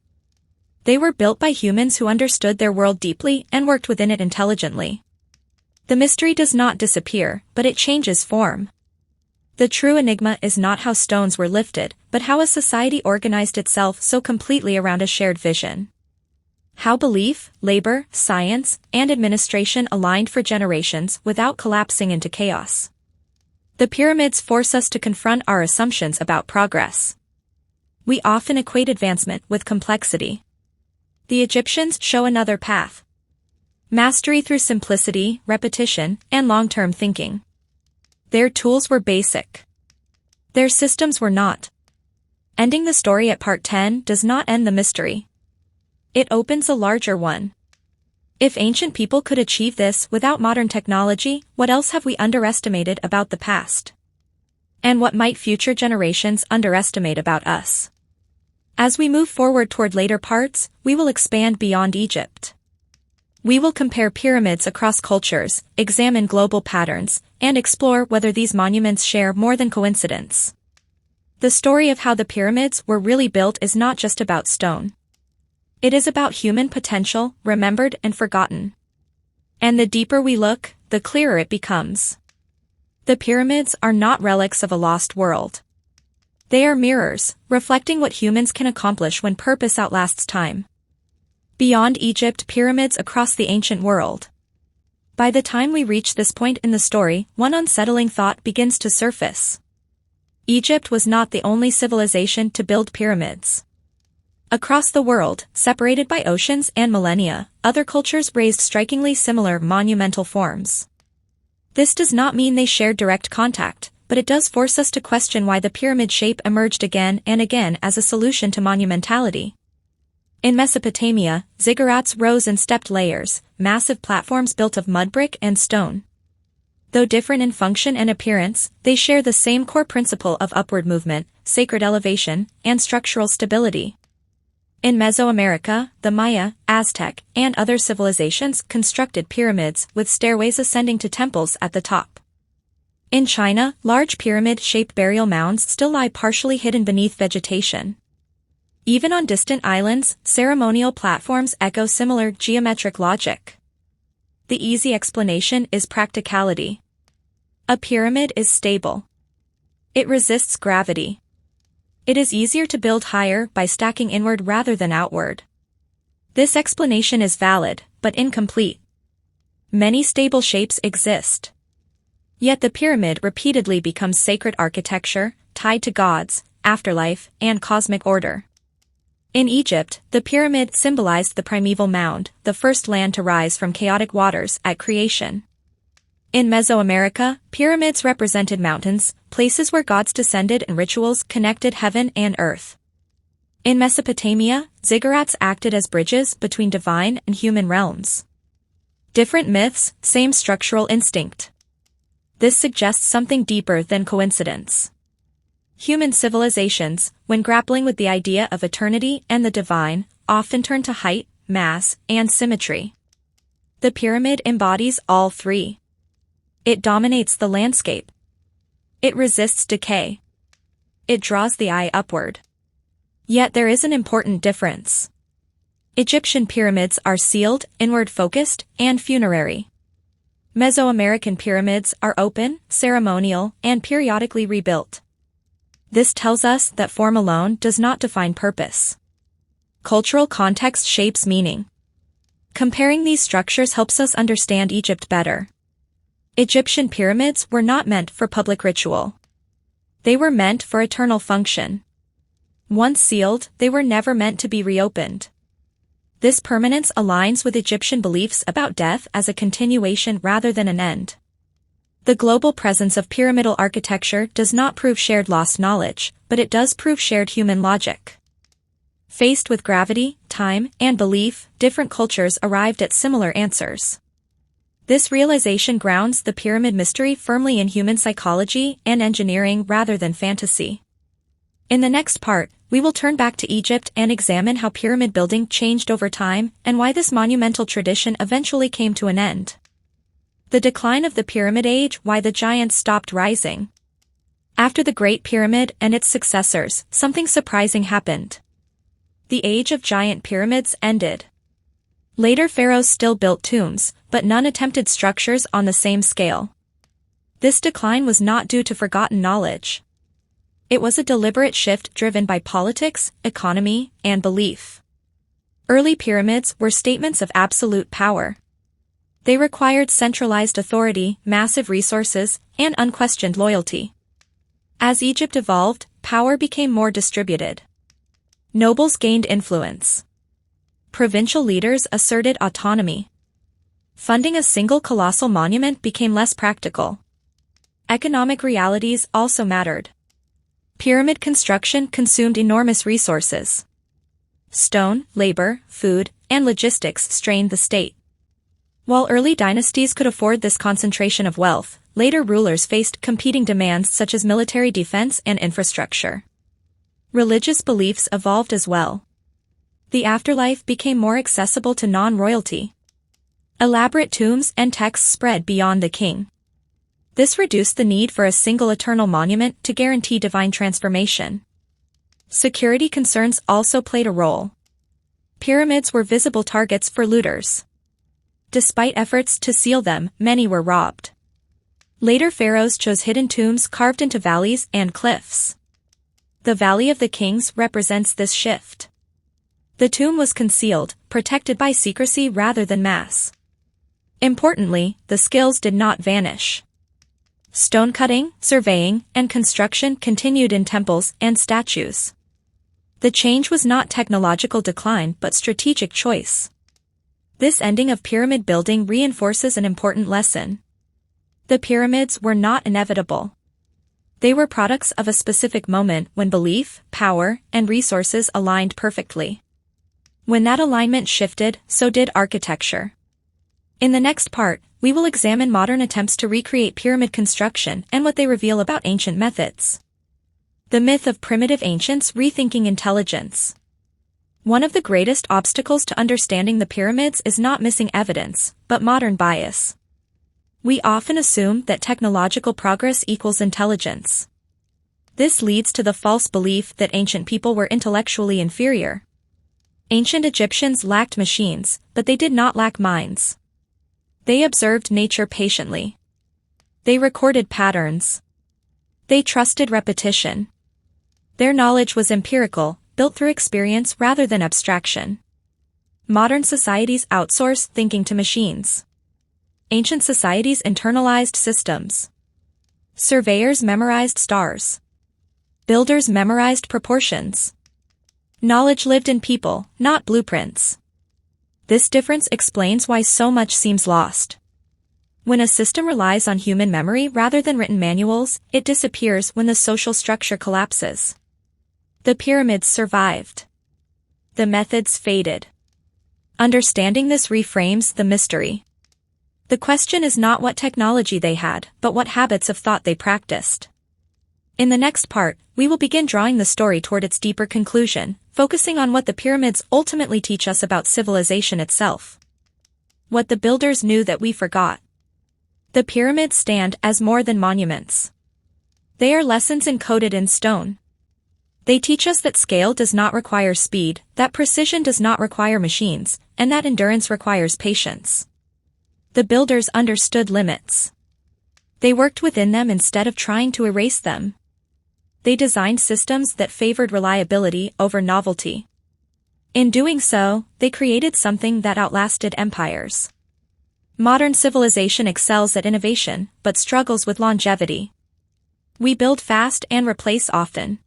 They were built by humans who understood their world deeply and worked within it intelligently. The mystery does not disappear, but it changes form. The true enigma is not how stones were lifted, but how a society organized itself so completely around a shared vision. How belief, labor, science, and administration aligned for generations without collapsing into chaos. The pyramids force us to confront our assumptions about progress. We often equate advancement with complexity. The Egyptians show another path. Mastery through simplicity, repetition, and long-term thinking. Their tools were basic. Their systems were not. Ending the story at part 10 does not end the mystery. It opens a larger one. If ancient people could achieve this without modern technology, what else have we underestimated about the past? And what might future generations underestimate about us? As we move forward toward later parts, we will expand beyond Egypt. We will compare pyramids across cultures, examine global patterns, and explore whether these monuments share more than coincidence. The story of how the pyramids were really built is not just about stone. It is about human potential, remembered and forgotten. And the deeper we look, the clearer it becomes. The pyramids are not relics of a lost world. They are mirrors, reflecting what humans can accomplish when purpose outlasts time. Beyond Egypt, pyramids across the ancient world. By the time we reach this point in the story, one unsettling thought begins to surface. Egypt was not the only civilization to build pyramids. Across the world, separated by oceans and millennia, other cultures raised strikingly similar monumental forms. This does not mean they shared direct contact, but it does force us to question why the pyramid shape emerged again and again as a solution to monumentality. In Mesopotamia, ziggurats rose in stepped layers, massive platforms built of mud brick and stone. Though different in function and appearance, they share the same core principle of upward movement, sacred elevation, and structural stability. In Mesoamerica, the Maya, Aztec, and other civilizations constructed pyramids with stairways ascending to temples at the top. In China, large pyramid-shaped burial mounds still lie partially hidden beneath vegetation. Even on distant islands, ceremonial platforms echo similar geometric logic. The easy explanation is practicality. A pyramid is stable. It resists gravity. It is easier to build higher by stacking inward rather than outward. This explanation is valid, but incomplete. Many stable shapes exist. Yet the pyramid repeatedly becomes sacred architecture, tied to gods, afterlife, and cosmic order. In Egypt, the pyramid symbolized the primeval mound, the first land to rise from chaotic waters at creation. In Mesoamerica, pyramids represented mountains, places where gods descended and rituals connected heaven and earth. In Mesopotamia, ziggurats acted as bridges between divine and human realms. Different myths, same structural instinct. This suggests something deeper than coincidence. Human civilizations, when grappling with the idea of eternity and the divine, often turn to height, mass, and symmetry. The pyramid embodies all three. It dominates the landscape. It resists decay. It draws the eye upward. Yet there is an important difference. Egyptian pyramids are sealed, inward-focused, and funerary. Mesoamerican pyramids are open, ceremonial, and periodically rebuilt. This tells us that form alone does not define purpose. Cultural context shapes meaning. Comparing these structures helps us understand Egypt better. Egyptian pyramids were not meant for public ritual. They were meant for eternal function. Once sealed, they were never meant to be reopened. This permanence aligns with Egyptian beliefs about death as a continuation rather than an end. The global presence of pyramidal architecture does not prove shared lost knowledge, but it does prove shared human logic. Faced with gravity, time, and belief, different cultures arrived at similar answers. This realization grounds the pyramid mystery firmly in human psychology and engineering rather than fantasy. In the next part, we will turn back to Egypt and examine how pyramid building changed over time and why this monumental tradition eventually came to an end. The decline of the Pyramid Age, why the giants stopped rising. After the Great Pyramid and its successors, something surprising happened. The age of giant pyramids ended. Later pharaohs still built tombs, but none attempted structures on the same scale. This decline was not due to forgotten knowledge. It was a deliberate shift driven by politics, economy, and belief. Early pyramids were statements of absolute power. They required centralized authority, massive resources, and unquestioned loyalty. As Egypt evolved, power became more distributed. Nobles gained influence. Provincial leaders asserted autonomy. Funding a single colossal monument became less practical. Economic realities also mattered. Pyramid construction consumed enormous resources. Stone, labor, food, and logistics strained the state. While early dynasties could afford this concentration of wealth, later rulers faced competing demands such as military defense and infrastructure. Religious beliefs evolved as well. The afterlife became more accessible to non-royalty. Elaborate tombs and texts spread beyond the king. This reduced the need for a single eternal monument to guarantee divine transformation. Security concerns also played a role. Pyramids were visible targets for looters. Despite efforts to seal them, many were robbed. Later pharaohs chose hidden tombs carved into valleys and cliffs. The Valley of the Kings represents this shift. The tomb was concealed, protected by secrecy rather than mass. Importantly, the skills did not vanish. Stone cutting, surveying, and construction continued in temples and statues. The change was not technological decline but strategic choice. This ending of pyramid building reinforces an important lesson. The pyramids were not inevitable. They were products of a specific moment when belief, power, and resources aligned perfectly. When that alignment shifted, so did architecture. In the next part, we will examine modern attempts to recreate pyramid construction and what they reveal about ancient methods. The myth of primitive ancients rethinking intelligence. One of the greatest obstacles to understanding the pyramids is not missing evidence, but modern bias. We often assume that technological progress equals intelligence. This leads to the false belief that ancient people were intellectually inferior. Ancient Egyptians lacked machines, but they did not lack minds. They observed nature patiently. They recorded patterns. They trusted repetition. Their knowledge was empirical, built through experience rather than abstraction. Modern societies outsource thinking to machines. Ancient societies internalized systems. Surveyors memorized stars. Builders memorized proportions. Knowledge lived in people, not blueprints. This difference explains why so much seems lost. When a system relies on human memory rather than written manuals, it disappears when the social structure collapses. The pyramids survived. The methods faded. Understanding this reframes the mystery. The question is not what technology they had, but what habits of thought they practiced. In the next part, we will begin drawing the story toward its deeper conclusion, focusing on what the pyramids ultimately teach us about civilization itself. What the builders knew that we forgot. The pyramids stand as more than monuments. They are lessons encoded in stone. They teach us that scale does not require speed, that precision does not require machines, and that endurance requires patience. The builders understood limits. They worked within them instead of trying to erase them. They designed systems that favored reliability over novelty. In doing so, they created something that outlasted empires. Modern civilization excels at innovation, but struggles with longevity. We build fast and replace often.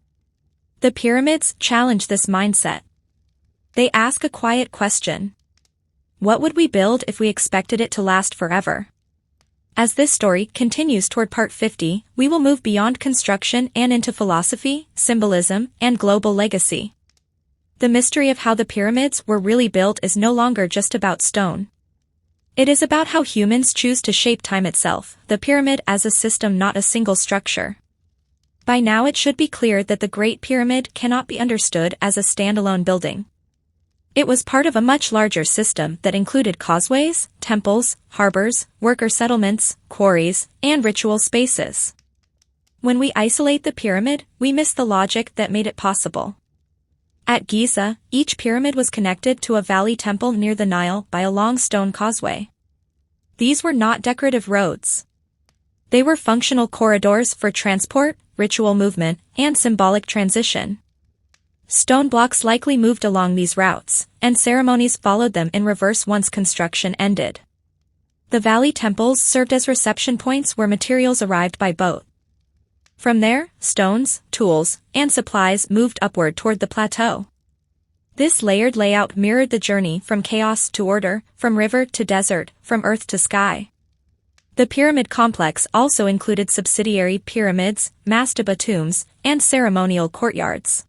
The pyramids challenge this mindset. They ask a quiet question. What would we build if we expected it to last forever? As this story continues toward part 50, we will move beyond construction and into philosophy, symbolism, and global legacy. The mystery of how the pyramids were really built is no longer just about stone. It is about how humans choose to shape time itself, the pyramid as a system, not a single structure. By now it should be clear that the Great Pyramid cannot be understood as a standalone building. It was part of a much larger system that included causeways, temples, harbors, worker settlements, quarries, and ritual spaces. When we isolate the pyramid, we miss the logic that made it possible. At Giza, each pyramid was connected to a valley temple near the Nile by a long stone causeway. These were not decorative roads. They were functional corridors for transport, ritual movement, and symbolic transition. Stone blocks likely moved along these routes, and ceremonies followed them in reverse once construction ended. The valley temples served as reception points where materials arrived by boat. From there, stones, tools, and supplies moved upward toward the plateau. This layered layout mirrored the journey from chaos to order, from river to desert, from earth to sky. The pyramid complex also included subsidiary pyramids, mastaba tombs, and ceremonial courtyards.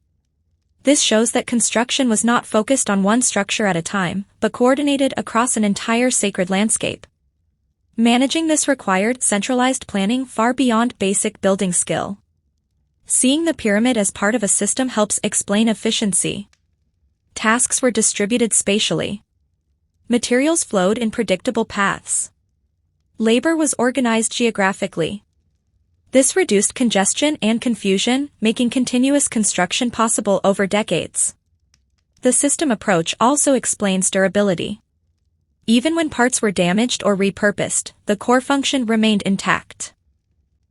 This shows that construction was not focused on one structure at a time, but coordinated across an entire sacred landscape. Managing this required centralized planning far beyond basic building skill. Seeing the pyramid as part of a system helps explain efficiency. Tasks were distributed spatially. Materials flowed in predictable paths. Labor was organized geographically. This reduced congestion and confusion, making continuous construction possible over decades. The system approach also explains durability. Even when parts were damaged or repurposed, the core function remained intact.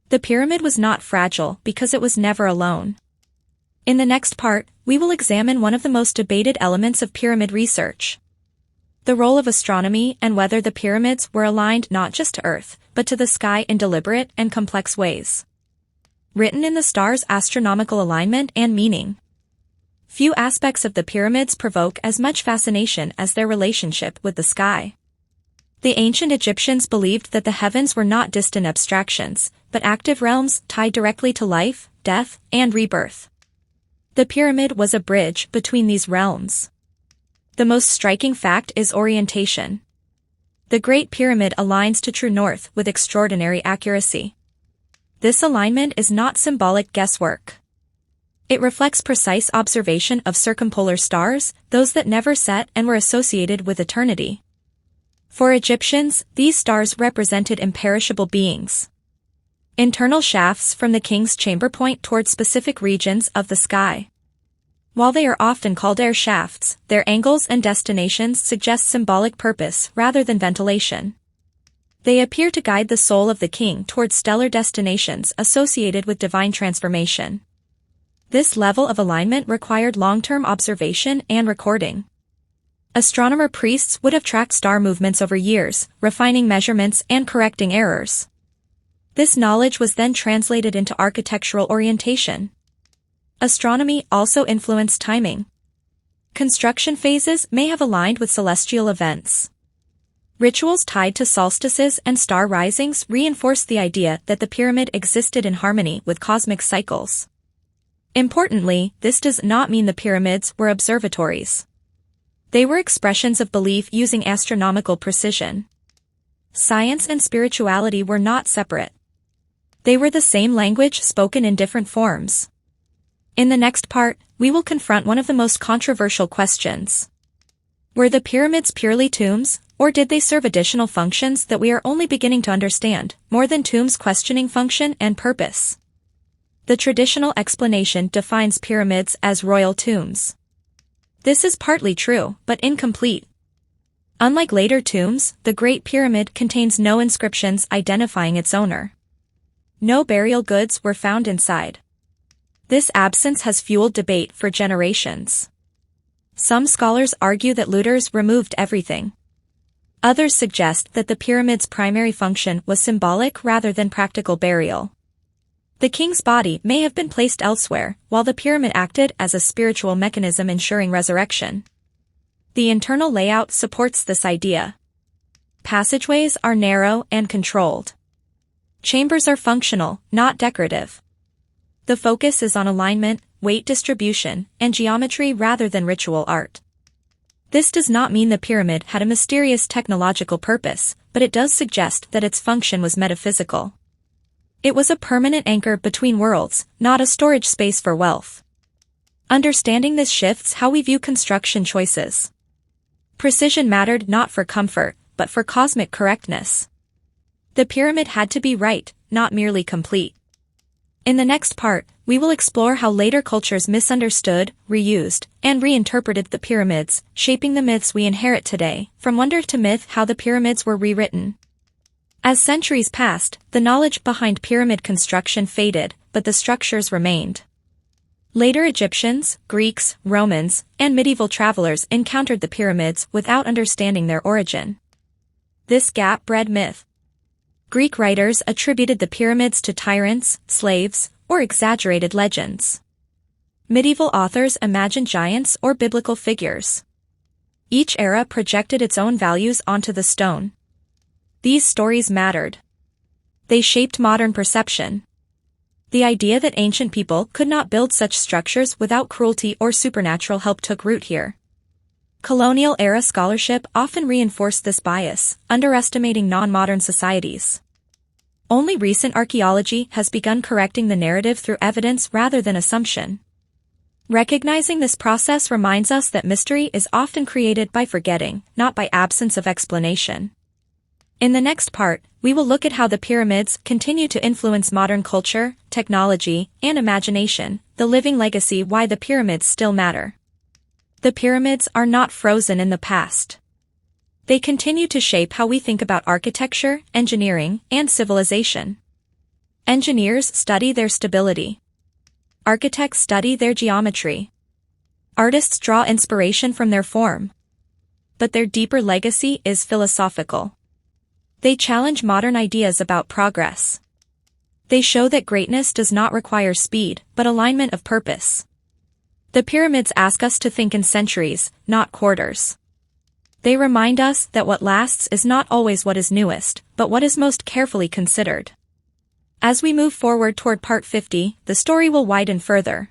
The pyramid was not fragile because it was never alone. In the next part, we will examine one of the most debated elements of pyramid research. The role of astronomy and whether the pyramids were aligned not just to Earth, but to the sky in deliberate and complex ways. Written in the stars' astronomical alignment and meaning. Few aspects of the pyramids provoke as much fascination as their relationship with the sky. The ancient Egyptians believed that the heavens were not distant abstractions, but active realms tied directly to life, death, and rebirth. The pyramid was a bridge between these realms. The most striking fact is orientation. The Great Pyramid aligns to true north with extraordinary accuracy. This alignment is not symbolic guesswork. It reflects precise observation of circumpolar stars, those that never set and were associated with eternity. For Egyptians, these stars represented imperishable beings. Internal shafts from the king's chamber point toward specific regions of the sky. While they are often called air shafts, their angles and destinations suggest symbolic purpose rather than ventilation. They appear to guide the soul of the king towards stellar destinations associated with divine transformation. This level of alignment required long-term observation and recording. Astronomer priests would have tracked star movements over years, refining measurements and correcting errors. This knowledge was then translated into architectural orientation. Astronomy also influenced timing. Construction phases may have aligned with celestial events. Rituals tied to solstices and star risings reinforce the idea that the pyramid existed in harmony with cosmic cycles. Importantly, this does not mean the pyramids were observatories. They were expressions of belief using astronomical precision. Science and spirituality were not separate. They were the same language spoken in different forms. In the next part, we will confront one of the most controversial questions. Were the pyramids purely tombs, or did they serve additional functions that we are only beginning to understand, more than tombs questioning function and purpose? The traditional explanation defines pyramids as royal tombs. This is partly true, but incomplete. Unlike later tombs, the Great Pyramid contains no inscriptions identifying its owner. No burial goods were found inside. This absence has fueled debate for generations. Some scholars argue that looters removed everything. Others suggest that the pyramid's primary function was symbolic rather than practical burial. The king's body may have been placed elsewhere, while the pyramid acted as a spiritual mechanism ensuring resurrection. The internal layout supports this idea. Passageways are narrow and controlled. Chambers are functional, not decorative. The focus is on alignment, weight distribution, and geometry rather than ritual art. This does not mean the pyramid had a mysterious technological purpose, but it does suggest that its function was metaphysical. It was a permanent anchor between worlds, not a storage space for wealth. Understanding this shifts how we view construction choices. Precision mattered not for comfort, but for cosmic correctness. The pyramid had to be right, not merely complete. In the next part, we will explore how later cultures misunderstood, reused, and reinterpreted the pyramids, shaping the myths we inherit today. From wonder to myth, how the pyramids were rewritten. As centuries passed, the knowledge behind pyramid construction faded, but the structures remained. Later Egyptians, Greeks, Romans, and medieval travelers encountered the pyramids without understanding their origin. This gap bred myth. Greek writers attributed the pyramids to tyrants, slaves, or exaggerated legends. Medieval authors imagined giants or biblical figures. Each era projected its own values onto the stone. These stories mattered. They shaped modern perception. The idea that ancient people could not build such structures without cruelty or supernatural help took root here. Colonial-era scholarship often reinforced this bias, underestimating non-modern societies. Only recent archaeology has begun correcting the narrative through evidence rather than assumption. Recognizing this process reminds us that mystery is often created by forgetting, not by absence of explanation. In the next part, we will look at how the pyramids continue to influence modern culture, technology, and imagination, the living legacy why the pyramids still matter. The pyramids are not frozen in the past. They continue to shape how we think about architecture, engineering, and civilization. Engineers study their stability. Architects study their geometry. Artists draw inspiration from their form. But their deeper legacy is philosophical. They challenge modern ideas about progress. They show that greatness does not require speed, but alignment of purpose. The pyramids ask us to think in centuries, not quarters. They remind us that what lasts is not always what is newest, but what is most carefully considered. As we move forward toward Part 50, the story will widen further.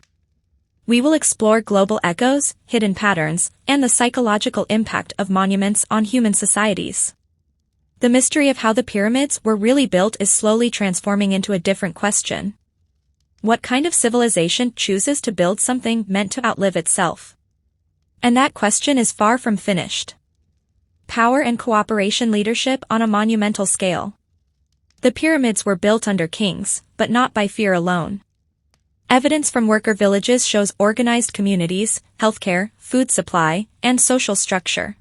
We will explore global echoes, hidden patterns, and the psychological impact of monuments on human societies. The mystery of how the pyramids were really built is slowly transforming into a different question. What kind of civilization chooses to build something meant to outlive itself? And that question is far from finished. Power and cooperation leadership on a monumental scale. The pyramids were built under kings, but not by fear alone. Evidence from worker villages shows organized communities, healthcare, food supply, and social structure.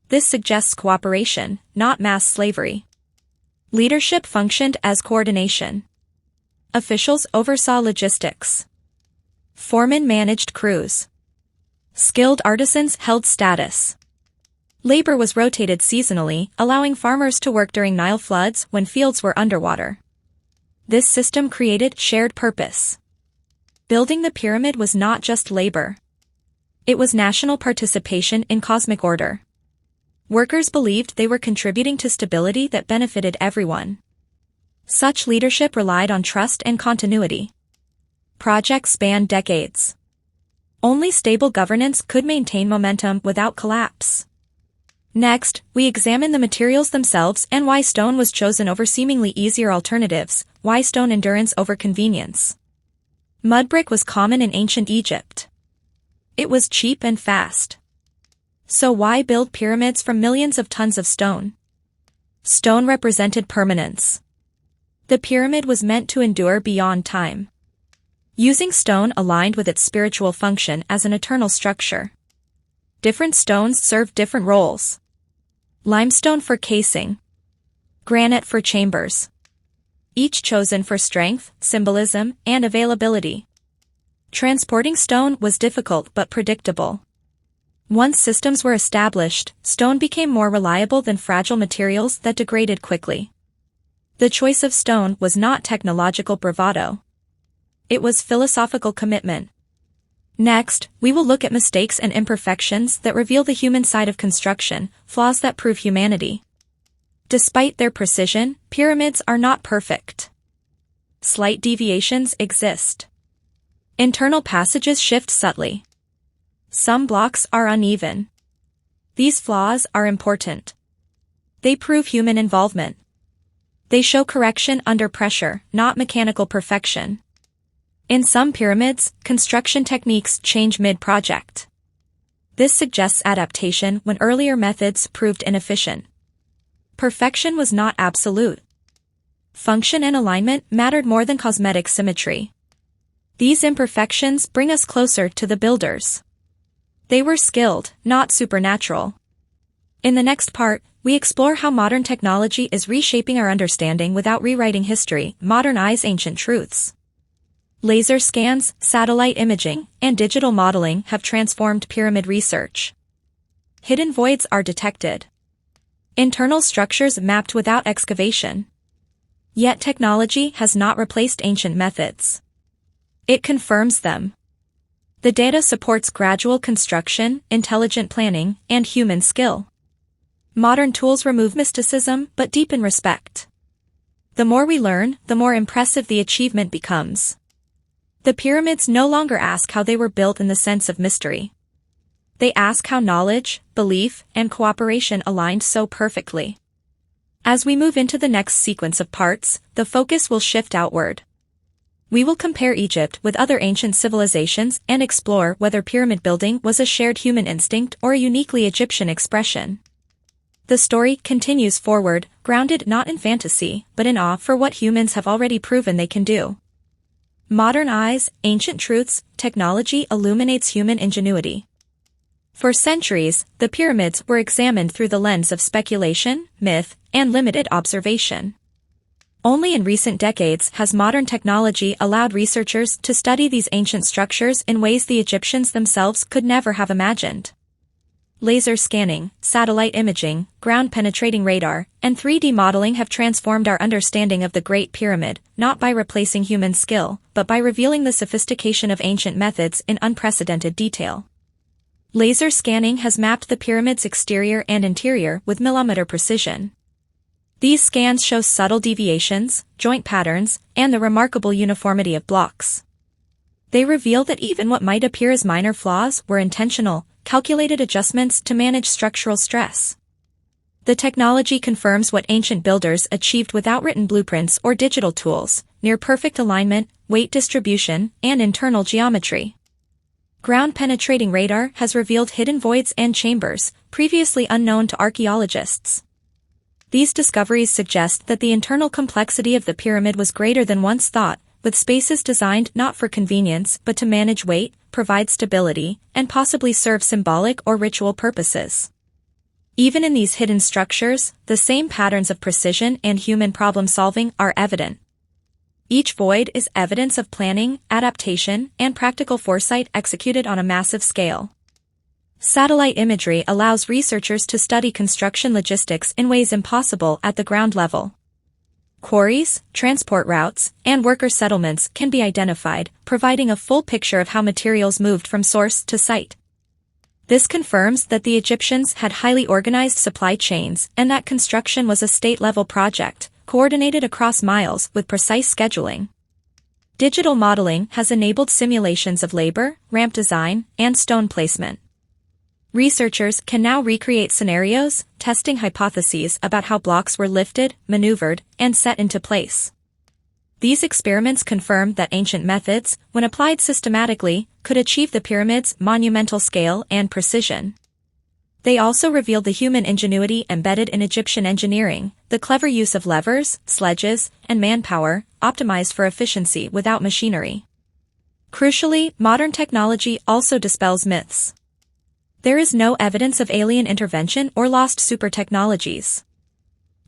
This suggests cooperation, not mass slavery. Leadership functioned as coordination. Officials oversaw logistics. Foremen managed crews. Skilled artisans held status. Labor was rotated seasonally, allowing farmers to work during Nile floods when fields were underwater. This system created shared purpose. Building the pyramid was not just labor. It was national participation in cosmic order. Workers believed they were contributing to stability that benefited everyone. Such leadership relied on trust and continuity. Projects spanned decades. Only stable governance could maintain momentum without collapse. Next, we examine the materials themselves and why stone was chosen over seemingly easier alternatives, why stone endurance over convenience. Mud brick was common in ancient Egypt. It was cheap and fast. So why build pyramids from millions of tons of stone? Stone represented permanence. The pyramid was meant to endure beyond time. Using stone aligned with its spiritual function as an eternal structure. Different stones served different roles. Limestone for casing. Granite for chambers. Each chosen for strength, symbolism, and availability. Transporting stone was difficult but predictable. Once systems were established, stone became more reliable than fragile materials that degraded quickly. The choice of stone was not technological bravado. It was philosophical commitment. Next, we will look at mistakes and imperfections that reveal the human side of construction, flaws that prove humanity. Despite their precision, pyramids are not perfect. Slight deviations exist. Internal passages shift subtly. Some blocks are uneven. These flaws are important. They prove human involvement. They show correction under pressure, not mechanical perfection. In some pyramids, construction techniques change mid-project. This suggests adaptation when earlier methods proved inefficient. Perfection was not absolute. Function and alignment mattered more than cosmetic symmetry. These imperfections bring us closer to the builders. They were skilled, not supernatural. In the next part, we explore how modern technology is reshaping our understanding without rewriting history, modernize ancient truths. Laser scans, satellite imaging, and digital modeling have transformed pyramid research. Hidden voids are detected. Internal structures mapped without excavation. Yet technology has not replaced ancient methods. It confirms them. The data supports gradual construction, intelligent planning, and human skill. Modern tools remove mysticism but deepen respect. The more we learn, the more impressive the achievement becomes. The pyramids no longer ask how they were built in the sense of mystery. They ask how knowledge, belief, and cooperation aligned so perfectly. As we move into the next sequence of parts, the focus will shift outward. We will compare Egypt with other ancient civilizations and explore whether pyramid building was a shared human instinct or a uniquely Egyptian expression. The story continues forward, grounded not in fantasy, but in awe for what humans have already proven they can do. Modern eyes, ancient truths, technology illuminates human ingenuity. For centuries, the pyramids were examined through the lens of speculation, myth, and limited observation. Only in recent decades has modern technology allowed researchers to study these ancient structures in ways the Egyptians themselves could never have imagined. Laser scanning, satellite imaging, ground-penetrating radar, and 3D modeling have transformed our understanding of the Great Pyramid, not by replacing human skill, but by revealing the sophistication of ancient methods in unprecedented detail. Laser scanning has mapped the pyramid's exterior and interior with millimeter precision. These scans show subtle deviations, joint patterns, and the remarkable uniformity of blocks. They reveal that even what might appear as minor flaws were intentional, calculated adjustments to manage structural stress. The technology confirms what ancient builders achieved without written blueprints or digital tools: near-perfect alignment, weight distribution, and internal geometry. Ground-penetrating radar has revealed hidden voids and chambers, previously unknown to archaeologists. These discoveries suggest that the internal complexity of the pyramid was greater than once thought, with spaces designed not for convenience but to manage weight, provide stability, and possibly serve symbolic or ritual purposes. Even in these hidden structures, the same patterns of precision and human problem-solving are evident. Each void is evidence of planning, adaptation, and practical foresight executed on a massive scale. Satellite imagery allows researchers to study construction logistics in ways impossible at the ground level. Quarries, transport routes, and worker settlements can be identified, providing a full picture of how materials moved from source to site. This confirms that the Egyptians had highly organized supply chains and that construction was a state-level project, coordinated across miles with precise scheduling. Digital modeling has enabled simulations of labor, ramp design, and stone placement. Researchers can now recreate scenarios, testing hypotheses about how blocks were lifted, maneuvered, and set into place. These experiments confirm that ancient methods, when applied systematically, could achieve the pyramid's monumental scale and precision. They also reveal the human ingenuity embedded in Egyptian engineering, the clever use of levers, sledges, and manpower, optimized for efficiency without machinery. Crucially, modern technology also dispels myths. There is no evidence of alien intervention or lost super technologies.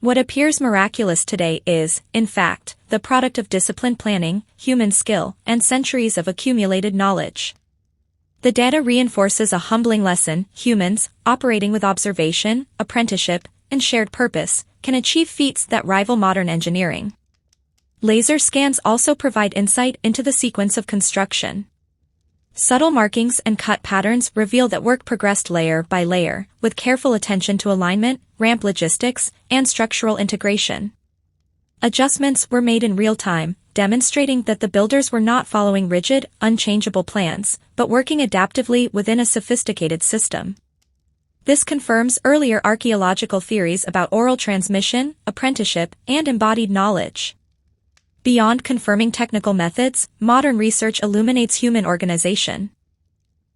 What appears miraculous today is, in fact, the product of disciplined planning, human skill, and centuries of accumulated knowledge. The data reinforces a humbling lesson: humans, operating with observation, apprenticeship, and shared purpose, can achieve feats that rival modern engineering. Laser scans also provide insight into the sequence of construction. Subtle markings and cut patterns reveal that work progressed layer by layer, with careful attention to alignment, ramp logistics, and structural integration. Adjustments were made in real time, demonstrating that the builders were not following rigid, unchangeable plans, but working adaptively within a sophisticated system. This confirms earlier archaeological theories about oral transmission, apprenticeship, and embodied knowledge. Beyond confirming technical methods, modern research illuminates human organization.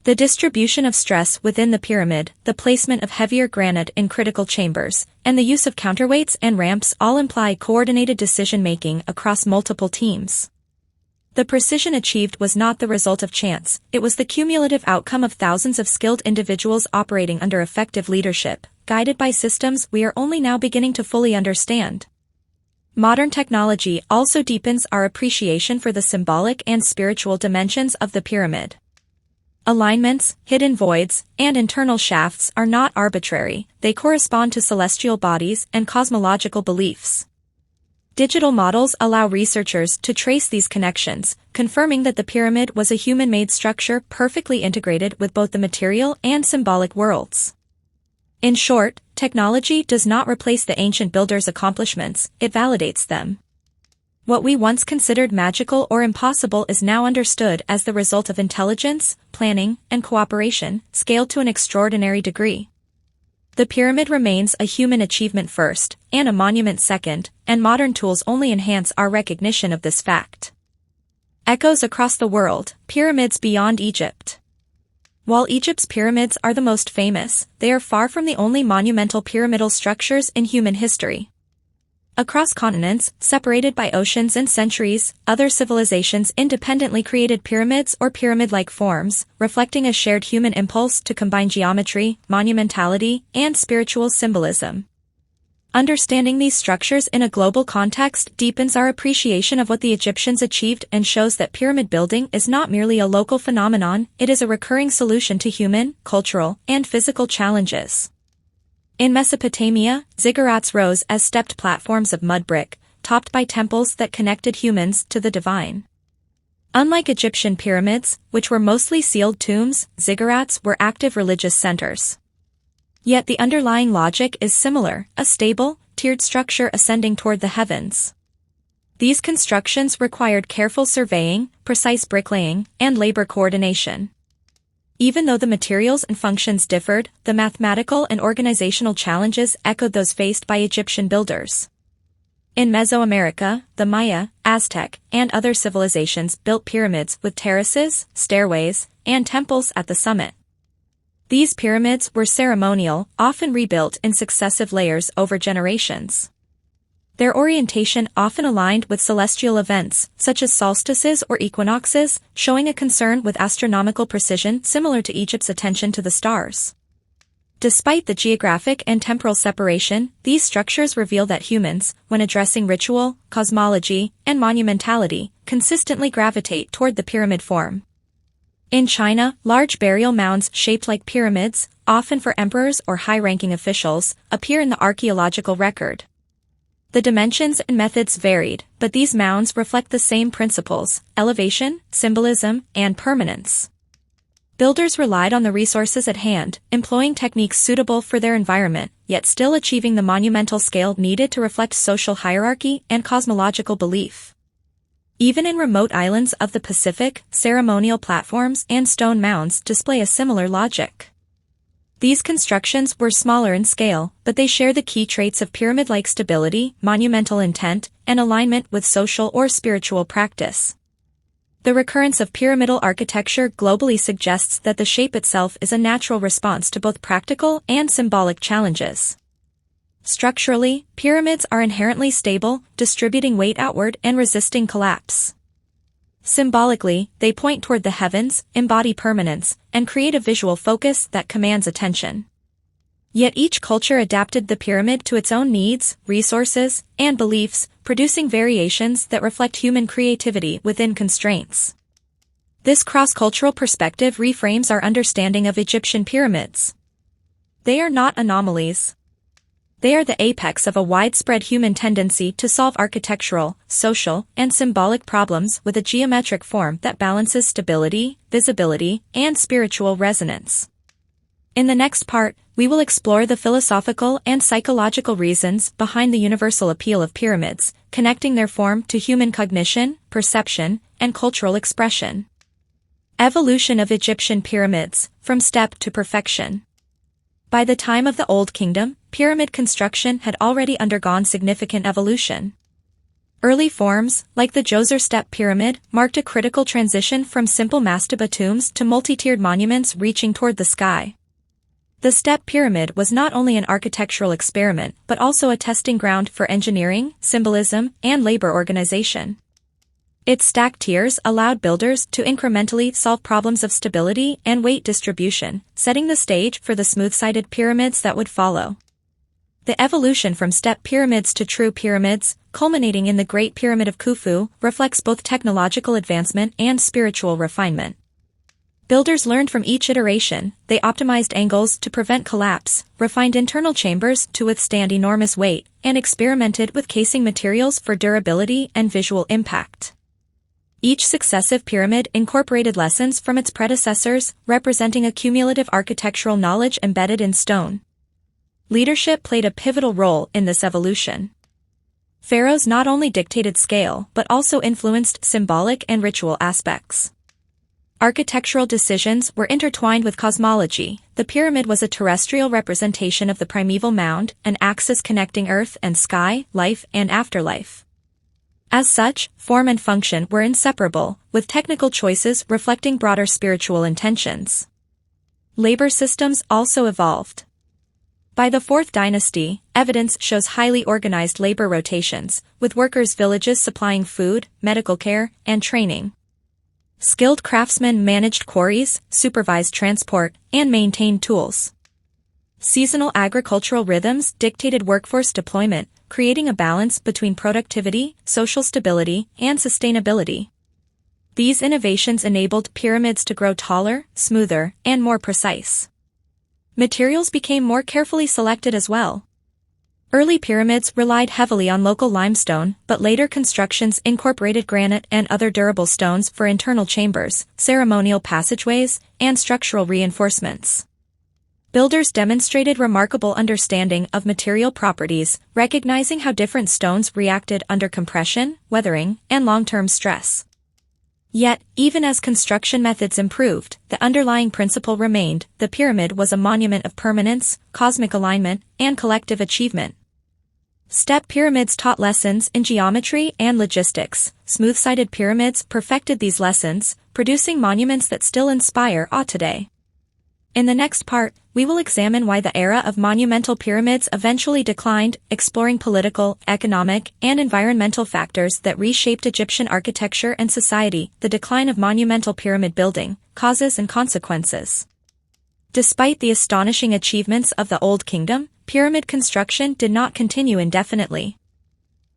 The distribution of stress within the pyramid, the placement of heavier granite in critical chambers, and the use of counterweights and ramps all imply coordinated decision-making across multiple teams. The precision achieved was not the result of chance, it was the cumulative outcome of thousands of skilled individuals operating under effective leadership, guided by systems we are only now beginning to fully understand. Modern technology also deepens our appreciation for the symbolic and spiritual dimensions of the pyramid. Alignments, hidden voids, and internal shafts are not arbitrary, they correspond to celestial bodies and cosmological beliefs. Digital models allow researchers to trace these connections, confirming that the pyramid was a human-made structure perfectly integrated with both the material and symbolic worlds. In short, technology does not replace the ancient builders' accomplishments, it validates them. What we once considered magical or impossible is now understood as the result of intelligence, planning, and cooperation, scaled to an extraordinary degree. The pyramid remains a human achievement first, and a monument second, and modern tools only enhance our recognition of this fact. Echoes across the world, pyramids beyond Egypt. While Egypt's pyramids are the most famous, they are far from the only monumental pyramidal structures in human history. Across continents, separated by oceans and centuries, other civilizations independently created pyramids or pyramid-like forms, reflecting a shared human impulse to combine geometry, monumentality, and spiritual symbolism. Understanding these structures in a global context deepens our appreciation of what the Egyptians achieved and shows that pyramid building is not merely a local phenomenon, it is a recurring solution to human, cultural, and physical challenges. In Mesopotamia, ziggurats rose as stepped platforms of mud brick, topped by temples that connected humans to the divine. Unlike Egyptian pyramids, which were mostly sealed tombs, ziggurats were active religious centers. Yet the underlying logic is similar, a stable, tiered structure ascending toward the heavens. These constructions required careful surveying, precise bricklaying, and labor coordination. Even though the materials and functions differed, the mathematical and organizational challenges echoed those faced by Egyptian builders. In Mesoamerica, the Maya, Aztec, and other civilizations built pyramids with terraces, stairways, and temples at the summit. These pyramids were ceremonial, often rebuilt in successive layers over generations. Their orientation often aligned with celestial events, such as solstices or equinoxes, showing a concern with astronomical precision similar to Egypt's attention to the stars. Despite the geographic and temporal separation, these structures reveal that humans, when addressing ritual, cosmology, and monumentality, consistently gravitate toward the pyramid form. In China, large burial mounds shaped like pyramids, often for emperors or high-ranking officials, appear in the archaeological record. The dimensions and methods varied, but these mounds reflect the same principles: elevation, symbolism, and permanence. Builders relied on the resources at hand, employing techniques suitable for their environment, yet still achieving the monumental scale needed to reflect social hierarchy and cosmological belief. Even in remote islands of the Pacific, ceremonial platforms and stone mounds display a similar logic. These constructions were smaller in scale, but they share the key traits of pyramid-like stability, monumental intent, and alignment with social or spiritual practice. The recurrence of pyramidal architecture globally suggests that the shape itself is a natural response to both practical and symbolic challenges. Structurally, pyramids are inherently stable, distributing weight outward and resisting collapse. Symbolically, they point toward the heavens, embody permanence, and create a visual focus that commands attention. Yet each culture adapted the pyramid to its own needs, resources, and beliefs, producing variations that reflect human creativity within constraints. This cross-cultural perspective reframes our understanding of Egyptian pyramids. They are not anomalies. They are the apex of a widespread human tendency to solve architectural, social, and symbolic problems with a geometric form that balances stability, visibility, and spiritual resonance. In the next part, we will explore the philosophical and psychological reasons behind the universal appeal of pyramids, connecting their form to human cognition, perception, and cultural expression. Evolution of Egyptian pyramids, from step to perfection. By the time of the Old Kingdom, pyramid construction had already undergone significant evolution. Early forms, like the Djoser step pyramid, marked a critical transition from simple mastaba tombs to multi-tiered monuments reaching toward the sky. The step pyramid was not only an architectural experiment but also a testing ground for engineering, symbolism, and labor organization. Its stacked tiers allowed builders to incrementally solve problems of stability and weight distribution, setting the stage for the smooth-sided pyramids that would follow. The evolution from step pyramids to true pyramids, culminating in the Great Pyramid of Khufu, reflects both technological advancement and spiritual refinement. Builders learned from each iteration, they optimized angles to prevent collapse, refined internal chambers to withstand enormous weight, and experimented with casing materials for durability and visual impact. Each successive pyramid incorporated lessons from its predecessors, representing a cumulative architectural knowledge embedded in stone. Leadership played a pivotal role in this evolution. Pharaohs not only dictated scale but also influenced symbolic and ritual aspects. Architectural decisions were intertwined with cosmology. The pyramid was a terrestrial representation of the primeval mound, an axis connecting earth and sky, life and afterlife. As such, form and function were inseparable, with technical choices reflecting broader spiritual intentions. Labor systems also evolved. By the 4th dynasty, evidence shows highly organized labor rotations, with workers' villages supplying food, medical care, and training. Skilled craftsmen managed quarries, supervised transport, and maintained tools. Seasonal agricultural rhythms dictated workforce deployment, creating a balance between productivity, social stability, and sustainability. These innovations enabled pyramids to grow taller, smoother, and more precise. Materials became more carefully selected as well. Early pyramids relied heavily on local limestone, but later constructions incorporated granite and other durable stones for internal chambers, ceremonial passageways, and structural reinforcements. Builders demonstrated remarkable understanding of material properties, recognizing how different stones reacted under compression, weathering, and long-term stress. Yet, even as construction methods improved, the underlying principle remained: the pyramid was a monument of permanence, cosmic alignment, and collective achievement. Step pyramids taught lessons in geometry and logistics. Smooth-sided pyramids perfected these lessons, producing monuments that still inspire awe today. In the next part, we will examine why the era of monumental pyramids eventually declined, exploring political, economic, and environmental factors that reshaped Egyptian architecture and society. The decline of monumental pyramid building, causes and consequences. Despite the astonishing achievements of the Old Kingdom, pyramid construction did not continue indefinitely.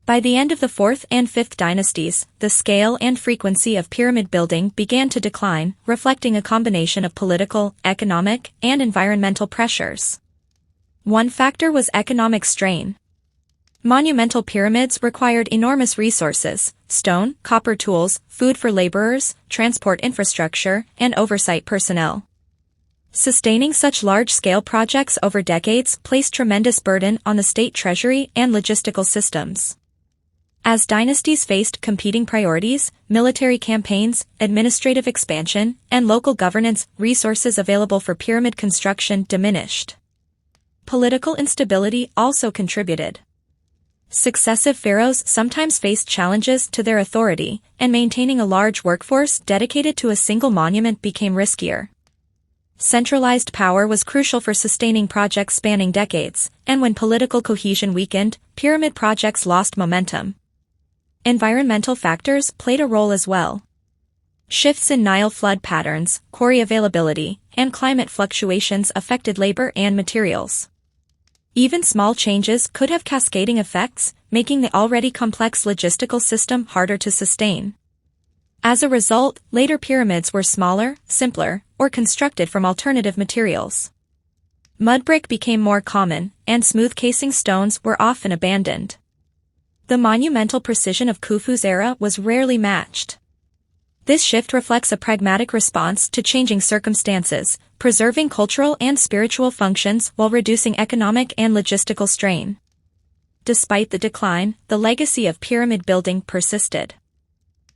By the end of the 4th and 5th dynasties, the scale and frequency of pyramid building began to decline, reflecting a combination of political, economic, and environmental pressures. One factor was economic strain. Monumental pyramids required enormous resources: stone, copper tools, food for laborers, transport infrastructure, and oversight personnel. Sustaining such large-scale projects over decades placed tremendous burden on the state treasury and logistical systems. As dynasties faced competing priorities, military campaigns, administrative expansion, and local governance, resources available for pyramid construction diminished. Political instability also contributed. Successive pharaohs sometimes faced challenges to their authority, and maintaining a large workforce dedicated to a single monument became riskier. Centralized power was crucial for sustaining projects spanning decades, and when political cohesion weakened, pyramid projects lost momentum. Environmental factors played a role as well. Shifts in Nile flood patterns, quarry availability, and climate fluctuations affected labor and materials. Even small changes could have cascading effects, making the already complex logistical system harder to sustain. As a result, later pyramids were smaller, simpler, or constructed from alternative materials. Mud brick became more common, and smooth casing stones were often abandoned. The monumental precision of Khufu's era was rarely matched. This shift reflects a pragmatic response to changing circumstances, preserving cultural and spiritual functions while reducing economic and logistical strain. Despite the decline, the legacy of pyramid building persisted.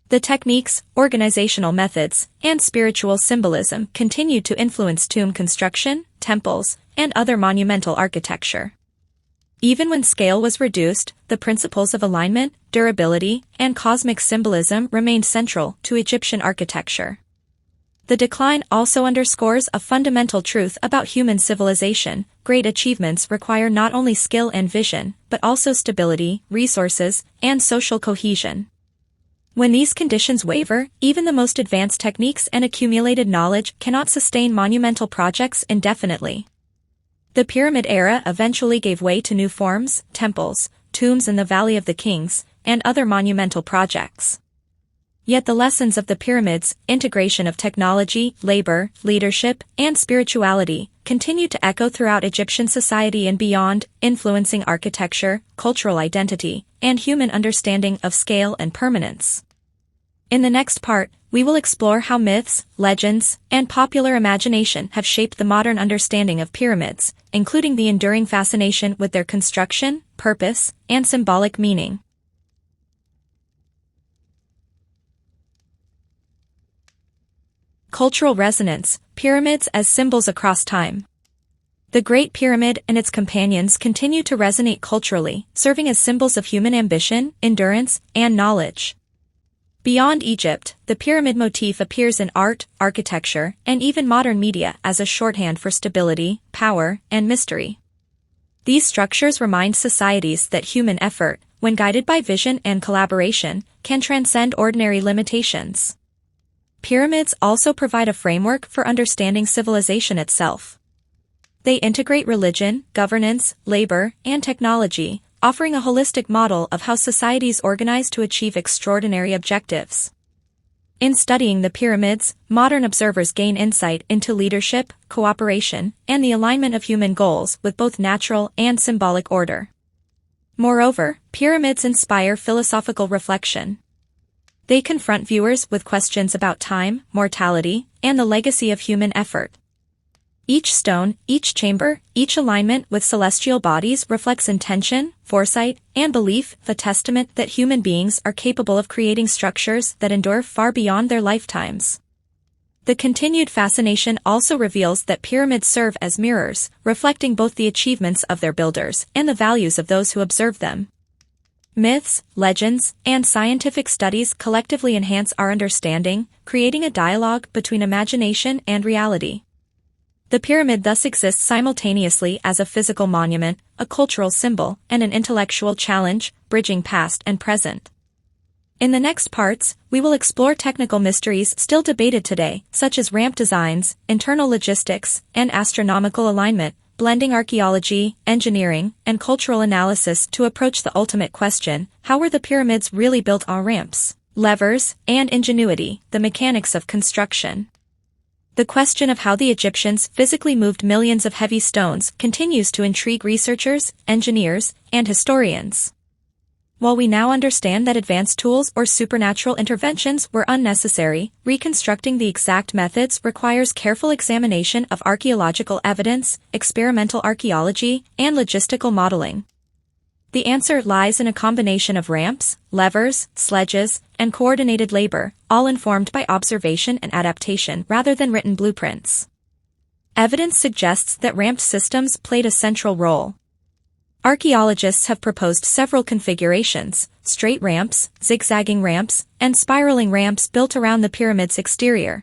The techniques, organizational methods, and spiritual symbolism continued to influence tomb construction, temples, and other monumental architecture. Even when scale was reduced, the principles of alignment, durability, and cosmic symbolism remained central to Egyptian architecture. The decline also underscores a fundamental truth about human civilization: great achievements require not only skill and vision, but also stability, resources, and social cohesion. When these conditions waver, even the most advanced techniques and accumulated knowledge cannot sustain monumental projects indefinitely. The Pyramid era eventually gave way to new forms, temples, tombs in the Valley of the Kings, and other monumental projects. Yet the lessons of the pyramids, integration of technology, labor, leadership, and spirituality, continue to echo throughout Egyptian society and beyond, influencing architecture, cultural identity, and human understanding of scale and permanence. In the next part, we will explore how myths, legends, and popular imagination have shaped the modern understanding of pyramids, including the enduring fascination with their construction, purpose, and symbolic meaning. Cultural resonance: pyramids as symbols across time. The Great Pyramid and its companions continue to resonate culturally, serving as symbols of human ambition, endurance, and knowledge. Beyond Egypt, the pyramid motif appears in art, architecture, and even modern media as a shorthand for stability, power, and mystery. These structures remind societies that human effort, when guided by vision and collaboration, can transcend ordinary limitations. Pyramids also provide a framework for understanding civilization itself. They integrate religion, governance, labor, and technology, offering a holistic model of how societies organize to achieve extraordinary objectives. In studying the pyramids, modern observers gain insight into leadership, cooperation, and the alignment of human goals with both natural and symbolic order. Moreover, pyramids inspire philosophical reflection. They confront viewers with questions about time, mortality, and the legacy of human effort. Each stone, each chamber, each alignment with celestial bodies reflects intention, foresight, and belief, a testament that human beings are capable of creating structures that endure far beyond their lifetimes. The continued fascination also reveals that pyramids serve as mirrors, reflecting both the achievements of their builders and the values of those who observe them. Myths, legends, and scientific studies collectively enhance our understanding, creating a dialogue between imagination and reality. The pyramid thus exists simultaneously as a physical monument, a cultural symbol, and an intellectual challenge, bridging past and present. In the next parts, we will explore technical mysteries still debated today, such as ramp designs, internal logistics, and astronomical alignment, blending archaeology, engineering, and cultural analysis to approach the ultimate question: how were the pyramids really built on ramps, levers, and ingenuity, the mechanics of construction? The question of how the Egyptians physically moved millions of heavy stones continues to intrigue researchers, engineers, and historians. While we now understand that advanced tools or supernatural interventions were unnecessary, reconstructing the exact methods requires careful examination of archaeological evidence, experimental archaeology, and logistical modeling. The answer lies in a combination of ramps, levers, sledges, and coordinated labor, all informed by observation and adaptation rather than written blueprints. Evidence suggests that ramped systems played a central role. Archaeologists have proposed several configurations: straight ramps, zigzagging ramps, and spiraling ramps built around the pyramid's exterior.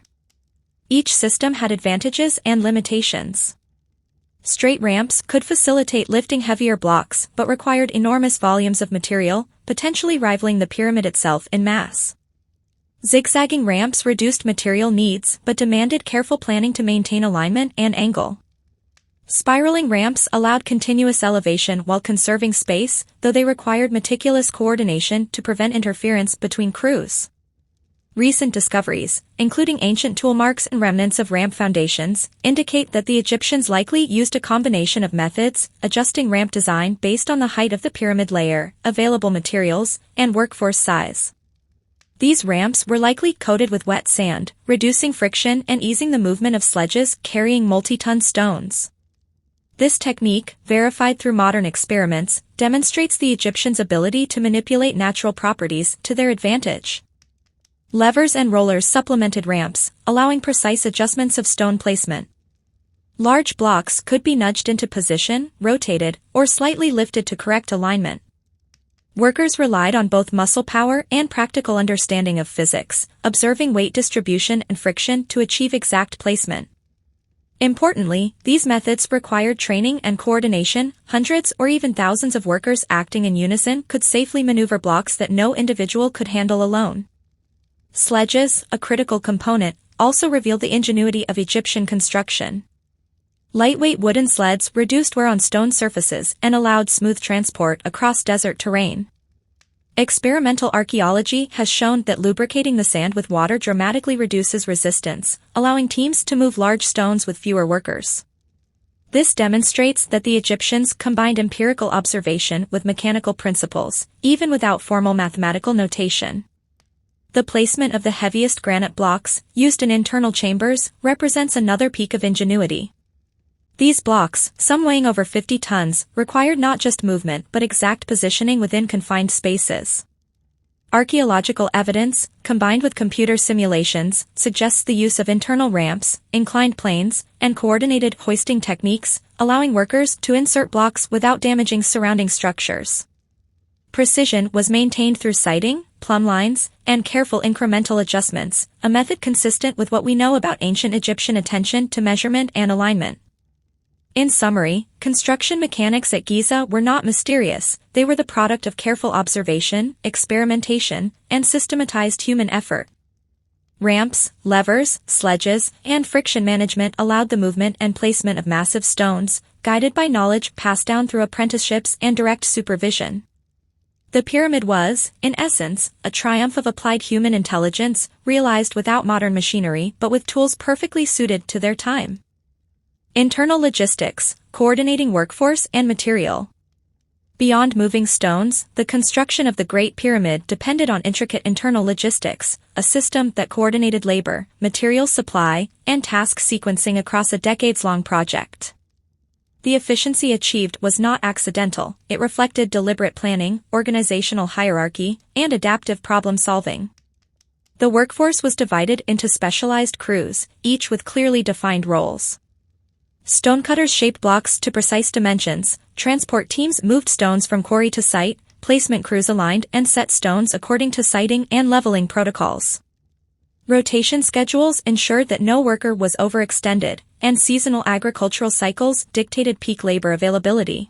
Each system had advantages and limitations. Straight ramps could facilitate lifting heavier blocks but required enormous volumes of material, potentially rivaling the pyramid itself in mass. Zigzagging ramps reduced material needs but demanded careful planning to maintain alignment and angle. Spiraling ramps allowed continuous elevation while conserving space, though they required meticulous coordination to prevent interference between crews. Recent discoveries, including ancient tool marks and remnants of ramp foundations, indicate that the Egyptians likely used a combination of methods, adjusting ramp design based on the height of the pyramid layer, available materials, and workforce size. These ramps were likely coated with wet sand, reducing friction and easing the movement of sledges carrying multi-ton stones. This technique, verified through modern experiments, demonstrates the Egyptians' ability to manipulate natural properties to their advantage. Levers and rollers supplemented ramps, allowing precise adjustments of stone placement. Large blocks could be nudged into position, rotated, or slightly lifted to correct alignment. Workers relied on both muscle power and practical understanding of physics, observing weight distribution and friction to achieve exact placement. Importantly, these methods required training and coordination. Hundreds or even thousands of workers acting in unison could safely maneuver blocks that no individual could handle alone. Sledges, a critical component, also revealed the ingenuity of Egyptian construction. Lightweight wooden sleds reduced wear on stone surfaces and allowed smooth transport across desert terrain. Experimental archaeology has shown that lubricating the sand with water dramatically reduces resistance, allowing teams to move large stones with fewer workers. This demonstrates that the Egyptians combined empirical observation with mechanical principles, even without formal mathematical notation. The placement of the heaviest granite blocks, used in internal chambers, represents another peak of ingenuity. These blocks, some weighing over 50 tons, required not just movement but exact positioning within confined spaces. Archaeological evidence, combined with computer simulations, suggests the use of internal ramps, inclined planes, and coordinated hoisting techniques, allowing workers to insert blocks without damaging surrounding structures. Precision was maintained through sighting, plumb lines, and careful incremental adjustments, a method consistent with what we know about ancient Egyptian attention to measurement and alignment. In summary, construction mechanics at Giza were not mysterious, they were the product of careful observation, experimentation, and systematized human effort. Ramps, levers, sledges, and friction management allowed the movement and placement of massive stones, guided by knowledge passed down through apprenticeships and direct supervision. The pyramid was, in essence, a triumph of applied human intelligence, realized without modern machinery but with tools perfectly suited to their time. Internal logistics, coordinating workforce and material. Beyond moving stones, the construction of the Great Pyramid depended on intricate internal logistics, a system that coordinated labor, material supply, and task sequencing across a decades-long project. The efficiency achieved was not accidental, it reflected deliberate planning, organizational hierarchy, and adaptive problem-solving. The workforce was divided into specialized crews, each with clearly defined roles. Stonecutters shaped blocks to precise dimensions, transport teams moved stones from quarry to site, placement crews aligned and set stones according to siting and leveling protocols. Rotation schedules ensured that no worker was overextended, and seasonal agricultural cycles dictated peak labor availability.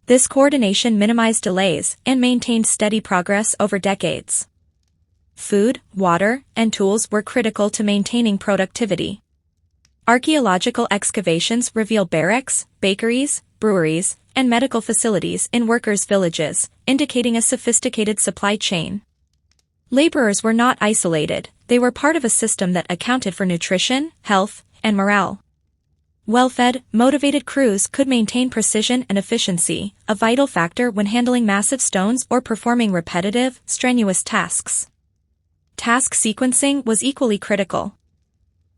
This coordination minimized delays and maintained steady progress over decades. Food, water, and tools were critical to maintaining productivity. Archaeological excavations reveal barracks, bakeries, breweries, and medical facilities in workers' villages, indicating a sophisticated supply chain. Laborers were not isolated, they were part of a system that accounted for nutrition, health, and morale. Well-fed, motivated crews could maintain precision and efficiency, a vital factor when handling massive stones or performing repetitive, strenuous tasks. Task sequencing was equally critical.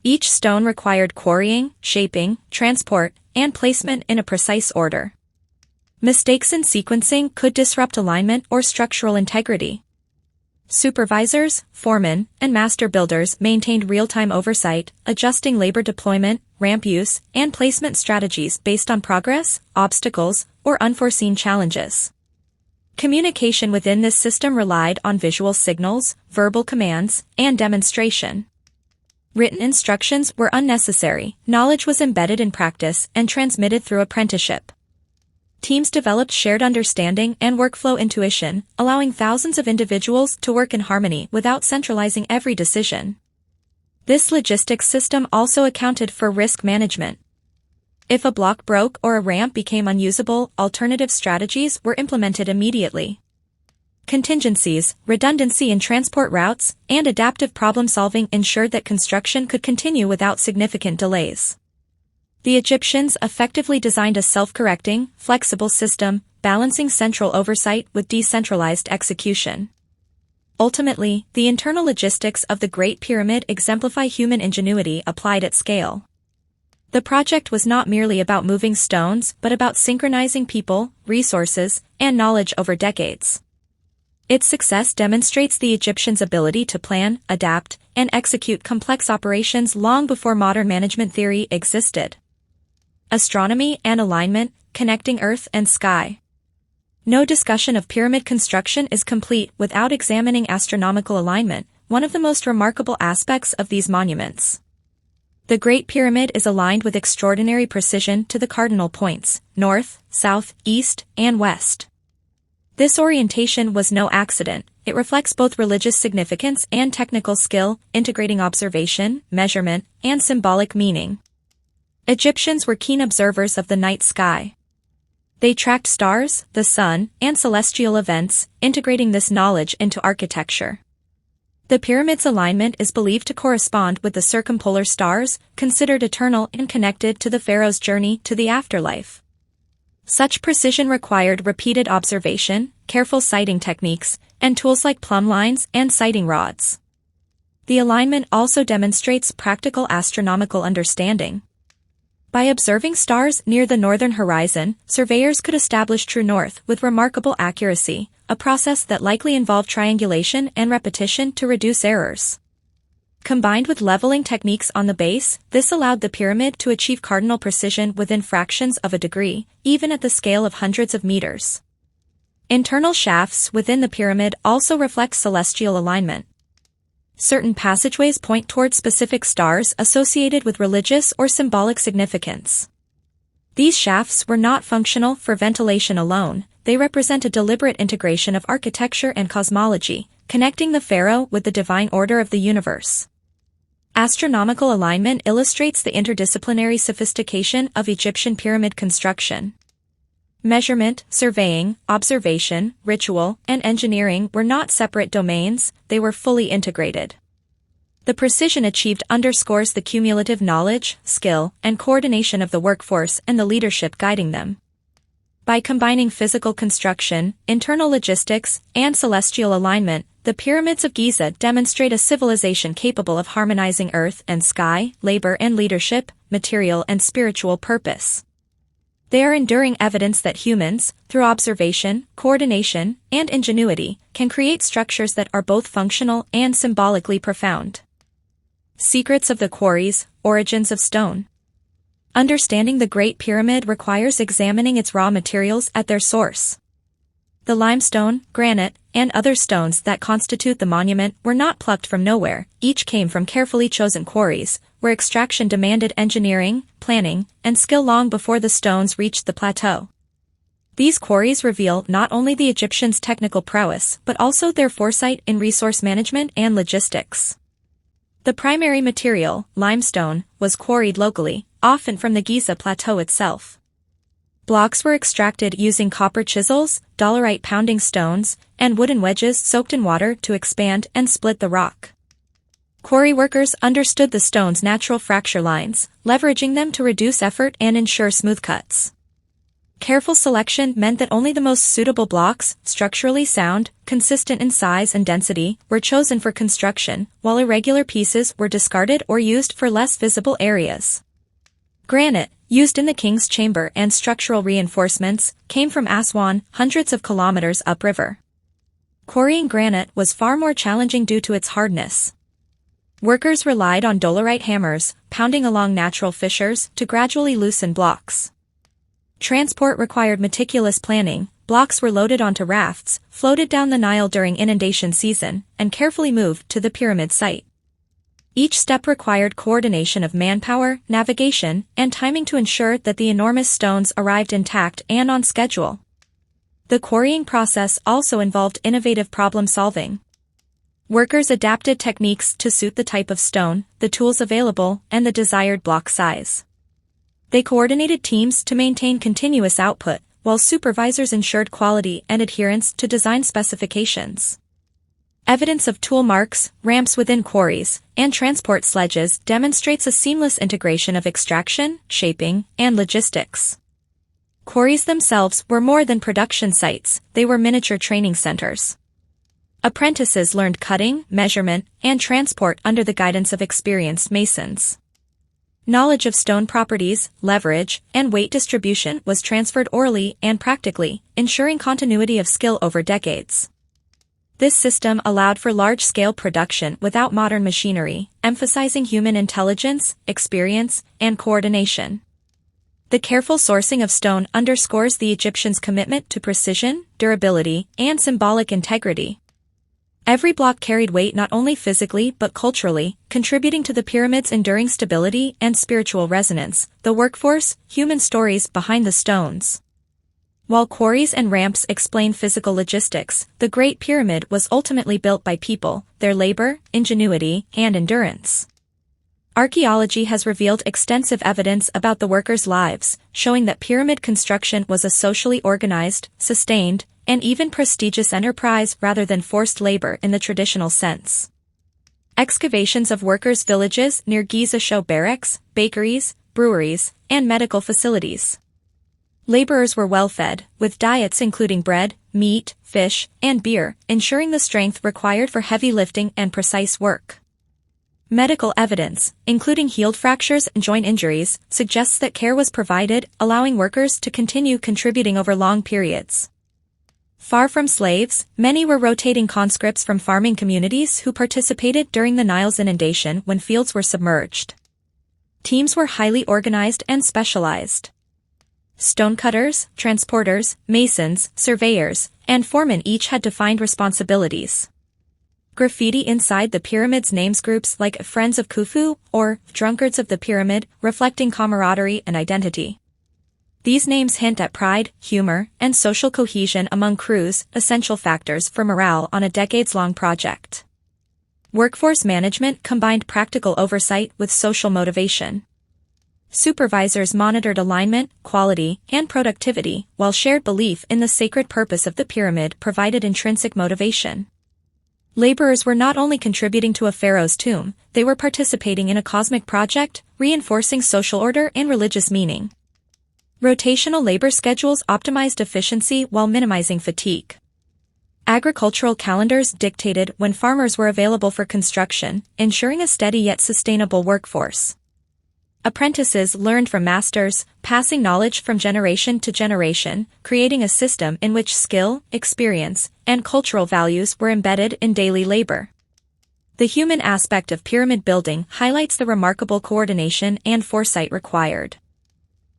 Each stone required quarrying, shaping, transport, and placement in a precise order. Mistakes in sequencing could disrupt alignment or structural integrity. Supervisors, foremen, and master builders maintained real-time oversight, adjusting labor deployment, ramp use, and placement strategies based on progress, obstacles, or unforeseen challenges. Communication within this system relied on visual signals, verbal commands, and demonstration. Written instructions were unnecessary, knowledge was embedded in practice and transmitted through apprenticeship. Teams developed shared understanding and workflow intuition, allowing thousands of individuals to work in harmony without centralizing every decision. This logistics system also accounted for risk management. If a block broke or a ramp became unusable, alternative strategies were implemented immediately. Contingencies, redundancy in transport routes, and adaptive problem-solving ensured that construction could continue without significant delays. The Egyptians effectively designed a self-correcting, flexible system, balancing central oversight with decentralized execution. Ultimately, the internal logistics of the Great Pyramid exemplify human ingenuity applied at scale. The project was not merely about moving stones but about synchronizing people, resources, and knowledge over decades. Its success demonstrates the Egyptians' ability to plan, adapt, and execute complex operations long before modern management theory existed. Astronomy and alignment, connecting Earth and sky. No discussion of pyramid construction is complete without examining astronomical alignment, one of the most remarkable aspects of these monuments. The Great Pyramid is aligned with extraordinary precision to the cardinal points, north, south, east, and west. This orientation was no accident, it reflects both religious significance and technical skill, integrating observation, measurement, and symbolic meaning. Egyptians were keen observers of the night sky. They tracked stars, the sun, and celestial events, integrating this knowledge into architecture. The pyramid's alignment is believed to correspond with the circumpolar stars, considered eternal and connected to the pharaoh's journey to the afterlife. Such precision required repeated observation, careful sighting techniques, and tools like plumb lines and sighting rods. The alignment also demonstrates practical astronomical understanding. By observing stars near the northern horizon, surveyors could establish true north with remarkable accuracy, a process that likely involved triangulation and repetition to reduce errors. Combined with leveling techniques on the base, this allowed the pyramid to achieve cardinal precision within fractions of a degree, even at the scale of hundreds of meters. Internal shafts within the pyramid also reflect celestial alignment. Certain passageways point toward specific stars associated with religious or symbolic significance. These shafts were not functional for ventilation alone, they represent a deliberate integration of architecture and cosmology, connecting the pharaoh with the divine order of the universe. Astronomical alignment illustrates the interdisciplinary sophistication of Egyptian pyramid construction. Measurement, surveying, observation, ritual, and engineering were not separate domains, they were fully integrated. The precision achieved underscores the cumulative knowledge, skill, and coordination of the workforce and the leadership guiding them. By combining physical construction, internal logistics, and celestial alignment, the pyramids of Giza demonstrate a civilization capable of harmonizing earth and sky, labor and leadership, material and spiritual purpose. They are enduring evidence that humans, through observation, coordination, and ingenuity, can create structures that are both functional and symbolically profound. Secrets of the quarries, origins of stone. Understanding the Great Pyramid requires examining its raw materials at their source. The limestone, granite, and other stones that constitute the monument were not plucked from nowhere, each came from carefully chosen quarries, where extraction demanded engineering, planning, and skill long before the stones reached the plateau. These quarries reveal not only the Egyptians' technical prowess but also their foresight in resource management and logistics. The primary material, limestone, was quarried locally, often from the Giza Plateau itself. Blocks were extracted using copper chisels, dolerite pounding stones, and wooden wedges soaked in water to expand and split the rock. Quarry workers understood the stone's natural fracture lines, leveraging them to reduce effort and ensure smooth cuts. Careful selection meant that only the most suitable blocks, structurally sound, consistent in size and density, were chosen for construction, while irregular pieces were discarded or used for less visible areas. Granite, used in the king's chamber and structural reinforcements, came from Aswan, hundreds of kilometers upriver. Quarrying granite was far more challenging due to its hardness. Workers relied on dolerite hammers, pounding along natural fissures to gradually loosen blocks. Transport required meticulous planning. Blocks were loaded onto rafts, floated down the Nile during inundation season, and carefully moved to the pyramid site. Each step required coordination of manpower, navigation, and timing to ensure that the enormous stones arrived intact and on schedule. The quarrying process also involved innovative problem-solving. Workers adapted techniques to suit the type of stone, the tools available, and the desired block size. They coordinated teams to maintain continuous output, while supervisors ensured quality and adherence to design specifications. Evidence of tool marks, ramps within quarries, and transport sledges demonstrates a seamless integration of extraction, shaping, and logistics. Quarries themselves were more than production sites, they were miniature training centers. Apprentices learned cutting, measurement, and transport under the guidance of experienced masons. Knowledge of stone properties, leverage, and weight distribution was transferred orally and practically, ensuring continuity of skill over decades. This system allowed for large-scale production without modern machinery, emphasizing human intelligence, experience, and coordination. The careful sourcing of stone underscores the Egyptians' commitment to precision, durability, and symbolic integrity. Every block carried weight not only physically but culturally, contributing to the pyramid's enduring stability and spiritual resonance. The workforce, human stories behind the stones. While quarries and ramps explain physical logistics, the Great Pyramid was ultimately built by people, their labor, ingenuity, and endurance. Archaeology has revealed extensive evidence about the workers' lives, showing that pyramid construction was a socially organized, sustained, and even prestigious enterprise rather than forced labor in the traditional sense. Excavations of workers' villages near Giza show barracks, bakeries, breweries, and medical facilities. Laborers were well-fed, with diets including bread, meat, fish, and beer, ensuring the strength required for heavy lifting and precise work. Medical evidence, including healed fractures and joint injuries, suggests that care was provided, allowing workers to continue contributing over long periods. Far from slaves, many were rotating conscripts from farming communities who participated during the Nile's inundation when fields were submerged. Teams were highly organized and specialized. Stonecutters, transporters, masons, surveyors, and foremen each had defined responsibilities. Graffiti inside the pyramid's names groups like Friends of Khufu or Drunkards of the Pyramid, reflecting camaraderie and identity. These names hint at pride, humor, and social cohesion among crews, essential factors for morale on a decades-long project. Workforce management combined practical oversight with social motivation. Supervisors monitored alignment, quality, and productivity, while shared belief in the sacred purpose of the pyramid provided intrinsic motivation. Laborers were not only contributing to a pharaoh's tomb, they were participating in a cosmic project, reinforcing social order and religious meaning. Rotational labor schedules optimized efficiency while minimizing fatigue. Agricultural calendars dictated when farmers were available for construction, ensuring a steady yet sustainable workforce. Apprentices learned from masters, passing knowledge from generation to generation, creating a system in which skill, experience, and cultural values were embedded in daily labor. The human aspect of pyramid building highlights the remarkable coordination and foresight required.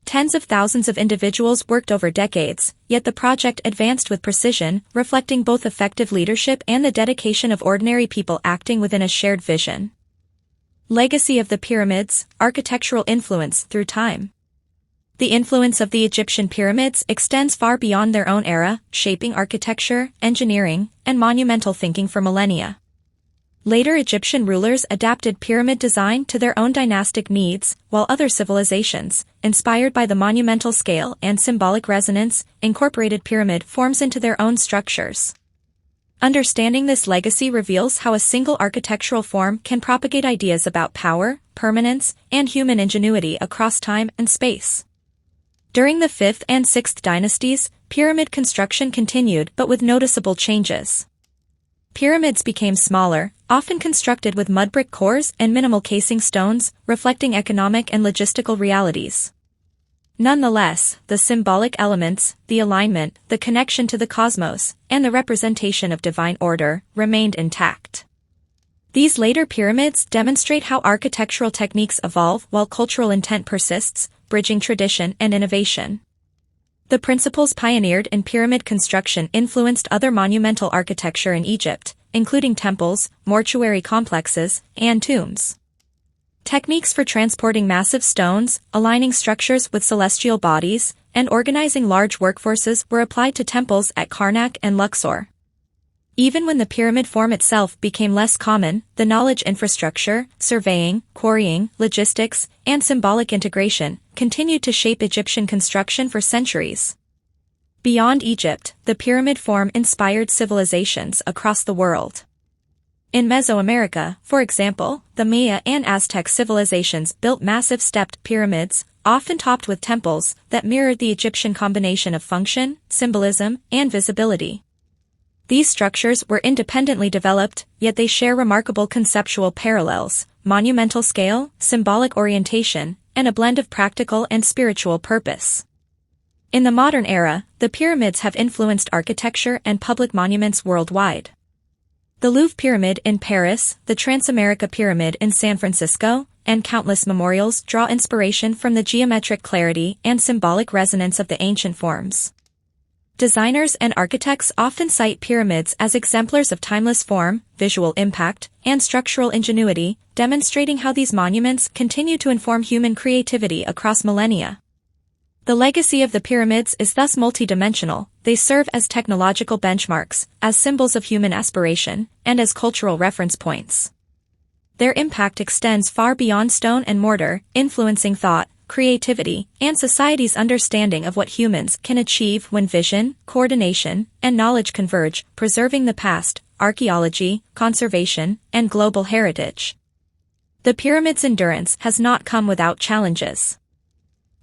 Tens of thousands of individuals worked over decades, yet the project advanced with precision, reflecting both effective leadership and the dedication of ordinary people acting within a shared vision. Legacy of the pyramids, architectural influence through time. The influence of the Egyptian pyramids extends far beyond their own era, shaping architecture, engineering, and monumental thinking for millennia. Later Egyptian rulers adapted pyramid design to their own dynastic needs, while other civilizations, inspired by the monumental scale and symbolic resonance, incorporated pyramid forms into their own structures. Understanding this legacy reveals how a single architectural form can propagate ideas about power, permanence, and human ingenuity across time and space. During the 5th and 6th dynasties, pyramid construction continued but with noticeable changes. Pyramids became smaller, often constructed with mud brick cores and minimal casing stones, reflecting economic and logistical realities. Nonetheless, the symbolic elements, the alignment, the connection to the cosmos, and the representation of divine order, remained intact. These later pyramids demonstrate how architectural techniques evolve while cultural intent persists, bridging tradition and innovation. The principles pioneered in pyramid construction influenced other monumental architecture in Egypt, including temples, mortuary complexes, and tombs. Techniques for transporting massive stones, aligning structures with celestial bodies, and organizing large workforces were applied to temples at Karnak and Luxor. Even when the pyramid form itself became less common, the knowledge infrastructure, surveying, quarrying, logistics, and symbolic integration continued to shape Egyptian construction for centuries. Beyond Egypt, the pyramid form inspired civilizations across the world. In Mesoamerica, for example, the Maya and Aztec civilizations built massive stepped pyramids, often topped with temples, that mirrored the Egyptian combination of function, symbolism, and visibility. These structures were independently developed, yet they share remarkable conceptual parallels: monumental scale, symbolic orientation, and a blend of practical and spiritual purpose. In the modern era, the pyramids have influenced architecture and public monuments worldwide. The Louvre Pyramid in Paris, the Transamerica Pyramid in San Francisco, and countless memorials draw inspiration from the geometric clarity and symbolic resonance of the ancient forms. Designers and architects often cite pyramids as exemplars of timeless form, visual impact, and structural ingenuity, demonstrating how these monuments continue to inform human creativity across millennia. The legacy of the pyramids is thus multidimensional. They serve as technological benchmarks, as symbols of human aspiration, and as cultural reference points. Their impact extends far beyond stone and mortar, influencing thought, creativity, and society's understanding of what humans can achieve when vision, coordination, and knowledge converge, preserving the past, archaeology, conservation, and global heritage. The pyramid's endurance has not come without challenges.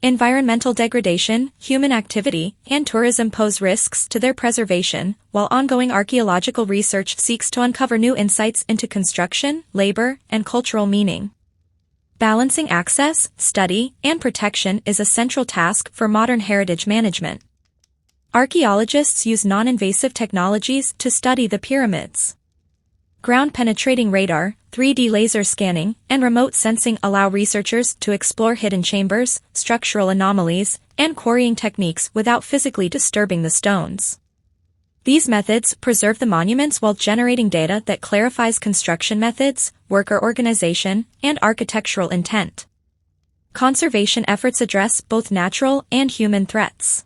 Environmental degradation, human activity, and tourism pose risks to their preservation, while ongoing archaeological research seeks to uncover new insights into construction, labor, and cultural meaning. Balancing access, study, and protection is a central task for modern heritage management. Archaeologists use non-invasive technologies to study the pyramids. Ground-penetrating radar, 3D laser scanning, and remote sensing allow researchers to explore hidden chambers, structural anomalies, and quarrying techniques without physically disturbing the stones. These methods preserve the monuments while generating data that clarifies construction methods, worker organization, and architectural intent. Conservation efforts address both natural and human threats.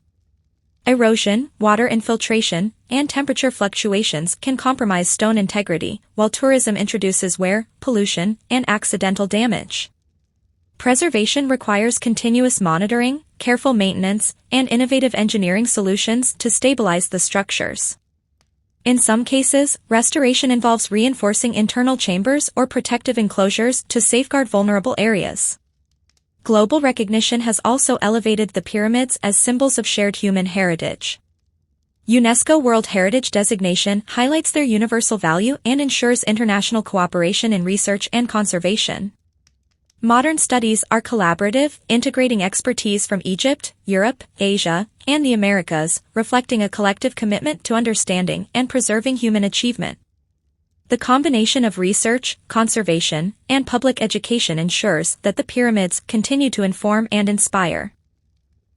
Erosion, water infiltration, and temperature fluctuations can compromise stone integrity, while tourism introduces wear, pollution, and accidental damage. Preservation requires continuous monitoring, careful maintenance, and innovative engineering solutions to stabilize the structures. In some cases, restoration involves reinforcing internal chambers or protective enclosures to safeguard vulnerable areas. Global recognition has also elevated the pyramids as symbols of shared human heritage. UNESCO World Heritage designation highlights their universal value and ensures international cooperation in research and conservation. Modern studies are collaborative, integrating expertise from Egypt, Europe, Asia, and the Americas, reflecting a collective commitment to understanding and preserving human achievement. The combination of research, conservation, and public education ensures that the pyramids continue to inform and inspire.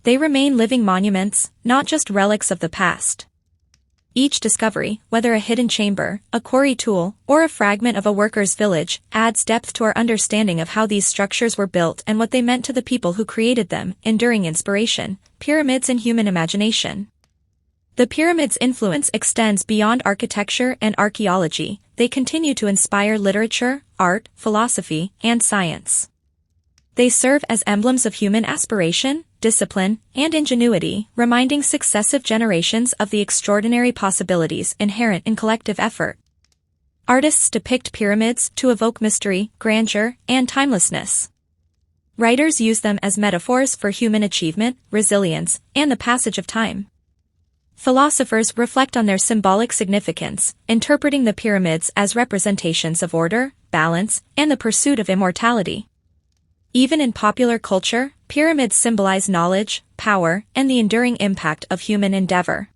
They remain living monuments, not just relics of the past. Each discovery, whether a hidden chamber, a quarry tool, or a fragment of a worker's village, adds depth to our understanding of how these structures were built and what they meant to the people who created them. Enduring inspiration, pyramids in human imagination. The pyramids' influence extends beyond architecture and archaeology. They continue to inspire literature, art, philosophy, and science. They serve as emblems of human aspiration, discipline, and ingenuity, reminding successive generations of the extraordinary possibilities inherent in collective effort. Artists depict pyramids to evoke mystery, grandeur, and timelessness. Writers use them as metaphors for human achievement, resilience, and the passage of time. Philosophers reflect on their symbolic significance, interpreting the pyramids as representations of order, balance, and the pursuit of immortality. Even in popular culture, pyramids symbolize knowledge, power, and the enduring impact of human endeavor.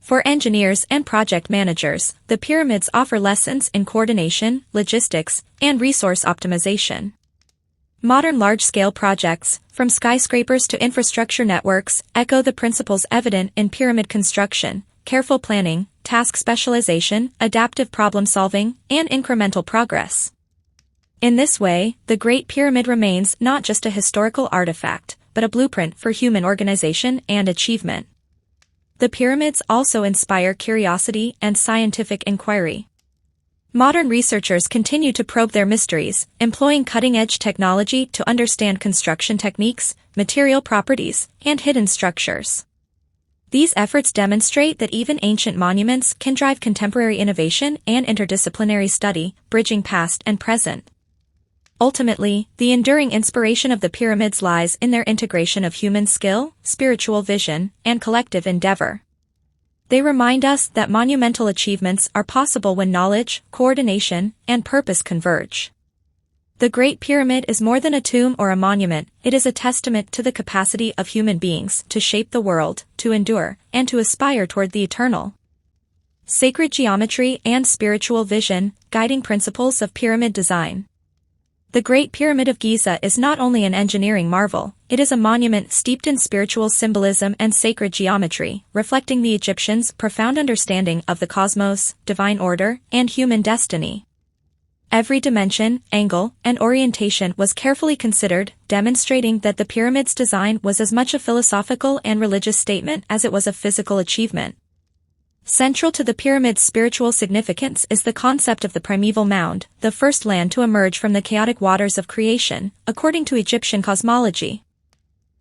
For engineers and project managers, the pyramids offer lessons in coordination, logistics, and resource optimization. Modern large-scale projects, from skyscrapers to infrastructure networks, echo the principles evident in pyramid construction: careful planning, task specialization, adaptive problem-solving, and incremental progress. In this way, the Great Pyramid remains not just a historical artifact, but a blueprint for human organization and achievement. The pyramids also inspire curiosity and scientific inquiry. Modern researchers continue to probe their mysteries, employing cutting-edge technology to understand construction techniques, material properties, and hidden structures. These efforts demonstrate that even ancient monuments can drive contemporary innovation and interdisciplinary study, bridging past and present. Ultimately, the enduring inspiration of the pyramids lies in their integration of human skill, spiritual vision, and collective endeavor. They remind us that monumental achievements are possible when knowledge, coordination, and purpose converge. The Great Pyramid is more than a tomb or a monument. It is a testament to the capacity of human beings to shape the world, to endure, and to aspire toward the eternal. Sacred geometry and spiritual vision, guiding principles of pyramid design. The Great Pyramid of Giza is not only an engineering marvel, it is a monument steeped in spiritual symbolism and sacred geometry, reflecting the Egyptians' profound understanding of the cosmos, divine order, and human destiny. Every dimension, angle, and orientation was carefully considered, demonstrating that the pyramid's design was as much a philosophical and religious statement as it was a physical achievement. Central to the pyramid's spiritual significance is the concept of the primeval mound, the first land to emerge from the chaotic waters of creation, according to Egyptian cosmology.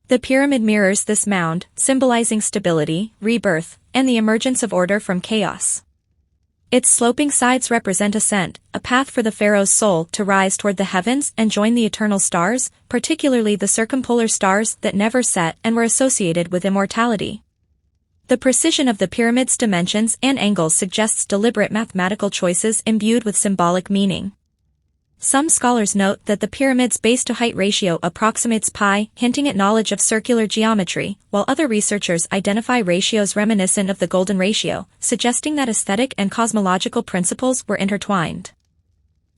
The pyramid mirrors this mound, symbolizing stability, rebirth, and the emergence of order from chaos. Its sloping sides represent ascent, a path for the pharaoh's soul to rise toward the heavens and join the eternal stars, particularly the circumpolar stars that never set and were associated with immortality. The precision of the pyramid's dimensions and angles suggests deliberate mathematical choices imbued with symbolic meaning. Some scholars note that the pyramid's base-to-height ratio approximates pi, hinting at knowledge of circular geometry, while other researchers identify ratios reminiscent of the golden ratio, suggesting that aesthetic and cosmological principles were intertwined.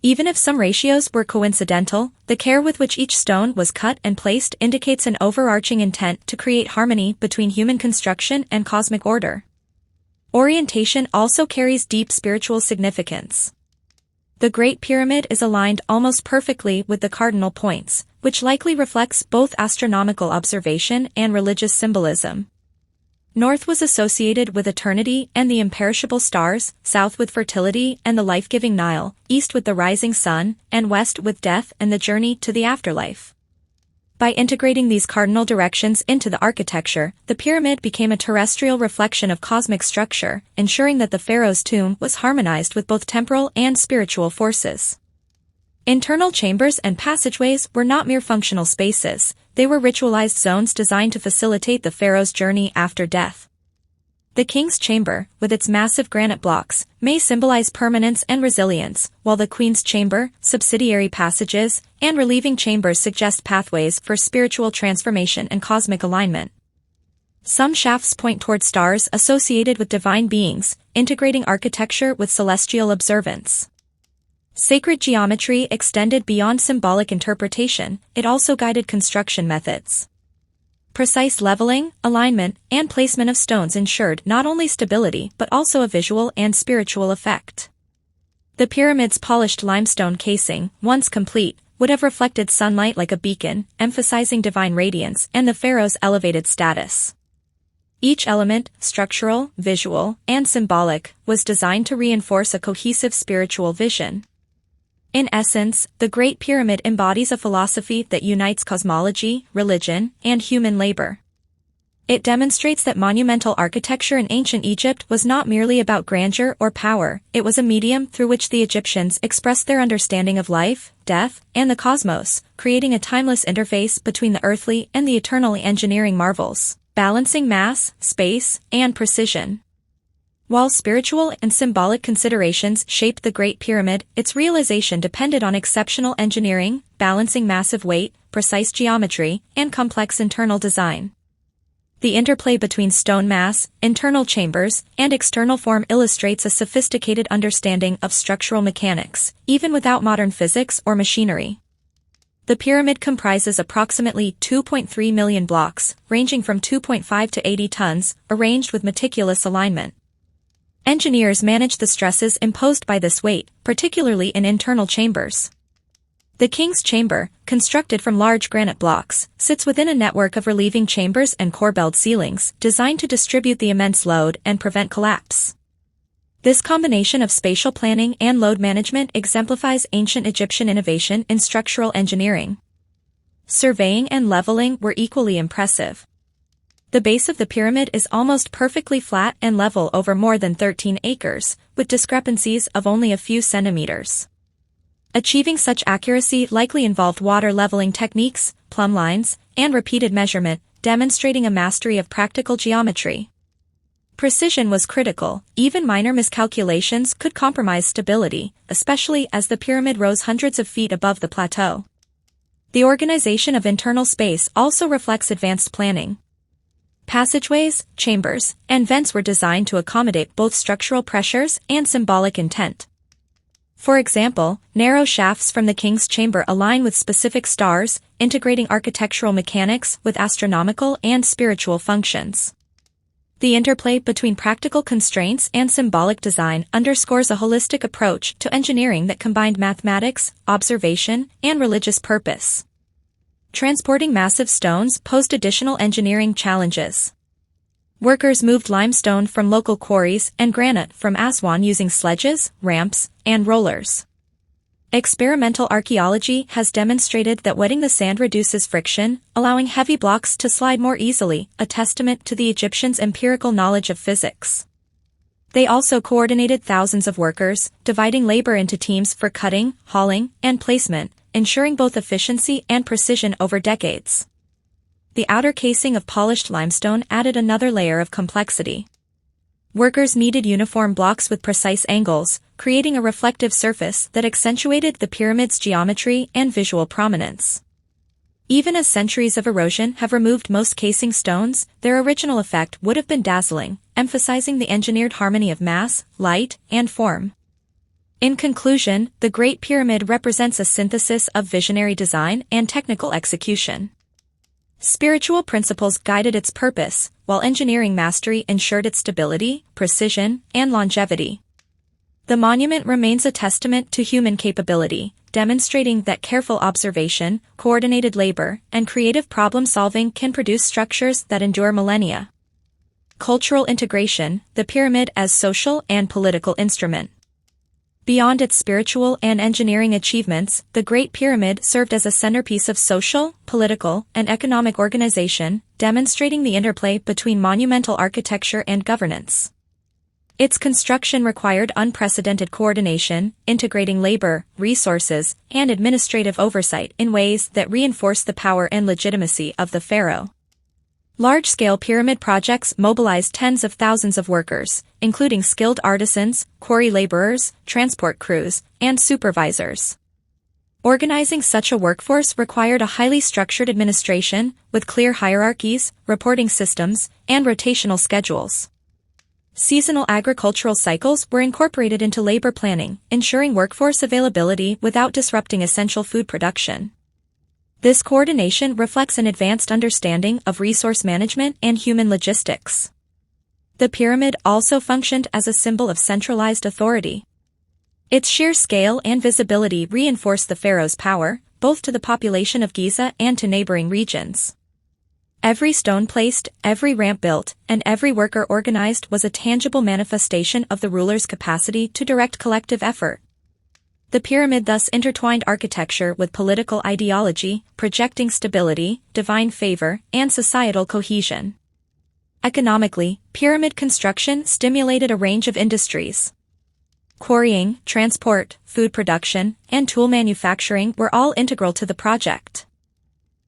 Even if some ratios were coincidental, the care with which each stone was cut and placed indicates an overarching intent to create harmony between human construction and cosmic order. Orientation also carries deep spiritual significance. The Great Pyramid is aligned almost perfectly with the cardinal points, which likely reflects both astronomical observation and religious symbolism. North was associated with eternity and the imperishable stars, south with fertility and the life-giving Nile, east with the rising sun, and west with death and the journey to the afterlife. By integrating these cardinal directions into the architecture, the pyramid became a terrestrial reflection of cosmic structure, ensuring that the pharaoh's tomb was harmonized with both temporal and spiritual forces. Internal chambers and passageways were not mere functional spaces, they were ritualized zones designed to facilitate the pharaoh's journey after death. The king's chamber, with its massive granite blocks, may symbolize permanence and resilience, while the queen's chamber, subsidiary passages, and relieving chambers suggest pathways for spiritual transformation and cosmic alignment. Some shafts point toward stars associated with divine beings, integrating architecture with celestial observance. Sacred geometry extended beyond symbolic interpretation, it also guided construction methods. Precise leveling, alignment, and placement of stones ensured not only stability but also a visual and spiritual effect. The pyramid's polished limestone casing, once complete, would have reflected sunlight like a beacon, emphasizing divine radiance and the pharaoh's elevated status. Each element, structural, visual, and symbolic, was designed to reinforce a cohesive spiritual vision. In essence, the Great Pyramid embodies a philosophy that unites cosmology, religion, and human labor. It demonstrates that monumental architecture in ancient Egypt was not merely about grandeur or power, it was a medium through which the Egyptians expressed their understanding of life, death, and the cosmos, creating a timeless interface between the earthly and the eternal engineering marvels, balancing mass, space, and precision. While spiritual and symbolic considerations shaped the Great Pyramid, its realization depended on exceptional engineering, balancing massive weight, precise geometry, and complex internal design. The interplay between stone mass, internal chambers, and external form illustrates a sophisticated understanding of structural mechanics, even without modern physics or machinery. The pyramid comprises approximately 2.3 million blocks, ranging from 2.5 to 80 tons, arranged with meticulous alignment. Engineers manage the stresses imposed by this weight, particularly in internal chambers. The King's Chamber, constructed from large granite blocks, sits within a network of relieving chambers and corbelled ceilings, designed to distribute the immense load and prevent collapse. This combination of spatial planning and load management exemplifies ancient Egyptian innovation in structural engineering. Surveying and leveling were equally impressive. The base of the pyramid is almost perfectly flat and level over more than 13 acres, with discrepancies of only a few centimeters. Achieving such accuracy likely involved water leveling techniques, plumb lines, and repeated measurement, demonstrating a mastery of practical geometry. Precision was critical, even minor miscalculations could compromise stability, especially as the pyramid rose hundreds of feet above the plateau. The organization of internal space also reflects advanced planning. Passageways, chambers, and vents were designed to accommodate both structural pressures and symbolic intent. For example, narrow shafts from the King's Chamber align with specific stars, integrating architectural mechanics with astronomical and spiritual functions. The interplay between practical constraints and symbolic design underscores a holistic approach to engineering that combined mathematics, observation, and religious purpose. Transporting massive stones posed additional engineering challenges. Workers moved limestone from local quarries and granite from Aswan using sledges, ramps, and rollers. Experimental archaeology has demonstrated that wetting the sand reduces friction, allowing heavy blocks to slide more easily, a testament to the Egyptians' empirical knowledge of physics. They also coordinated thousands of workers, dividing labor into teams for cutting, hauling, and placement, ensuring both efficiency and precision over decades. The outer casing of polished limestone added another layer of complexity. Workers kneaded uniform blocks with precise angles, creating a reflective surface that accentuated the pyramid's geometry and visual prominence. Even as centuries of erosion have removed most casing stones, their original effect would have been dazzling, emphasizing the engineered harmony of mass, light, and form. In conclusion, the Great Pyramid represents a synthesis of visionary design and technical execution. Spiritual principles guided its purpose, while engineering mastery ensured its stability, precision, and longevity. The monument remains a testament to human capability, demonstrating that careful observation, coordinated labor, and creative problem-solving can produce structures that endure millennia. Cultural integration, the pyramid as social and political instrument. Beyond its spiritual and engineering achievements, the Great Pyramid served as a centerpiece of social, political, and economic organization, demonstrating the interplay between monumental architecture and governance. Its construction required unprecedented coordination, integrating labor, resources, and administrative oversight in ways that reinforced the power and legitimacy of the pharaoh. Large-scale pyramid projects mobilized tens of thousands of workers, including skilled artisans, quarry laborers, transport crews, and supervisors. Organizing such a workforce required a highly structured administration, with clear hierarchies, reporting systems, and rotational schedules. Seasonal agricultural cycles were incorporated into labor planning, ensuring workforce availability without disrupting essential food production. This coordination reflects an advanced understanding of resource management and human logistics. The pyramid also functioned as a symbol of centralized authority. Its sheer scale and visibility reinforced the pharaoh's power, both to the population of Giza and to neighboring regions. Every stone placed, every ramp built, and every worker organized was a tangible manifestation of the ruler's capacity to direct collective effort. The pyramid thus intertwined architecture with political ideology, projecting stability, divine favor, and societal cohesion. Economically, pyramid construction stimulated a range of industries. Quarrying, transport, food production, and tool manufacturing were all integral to the project.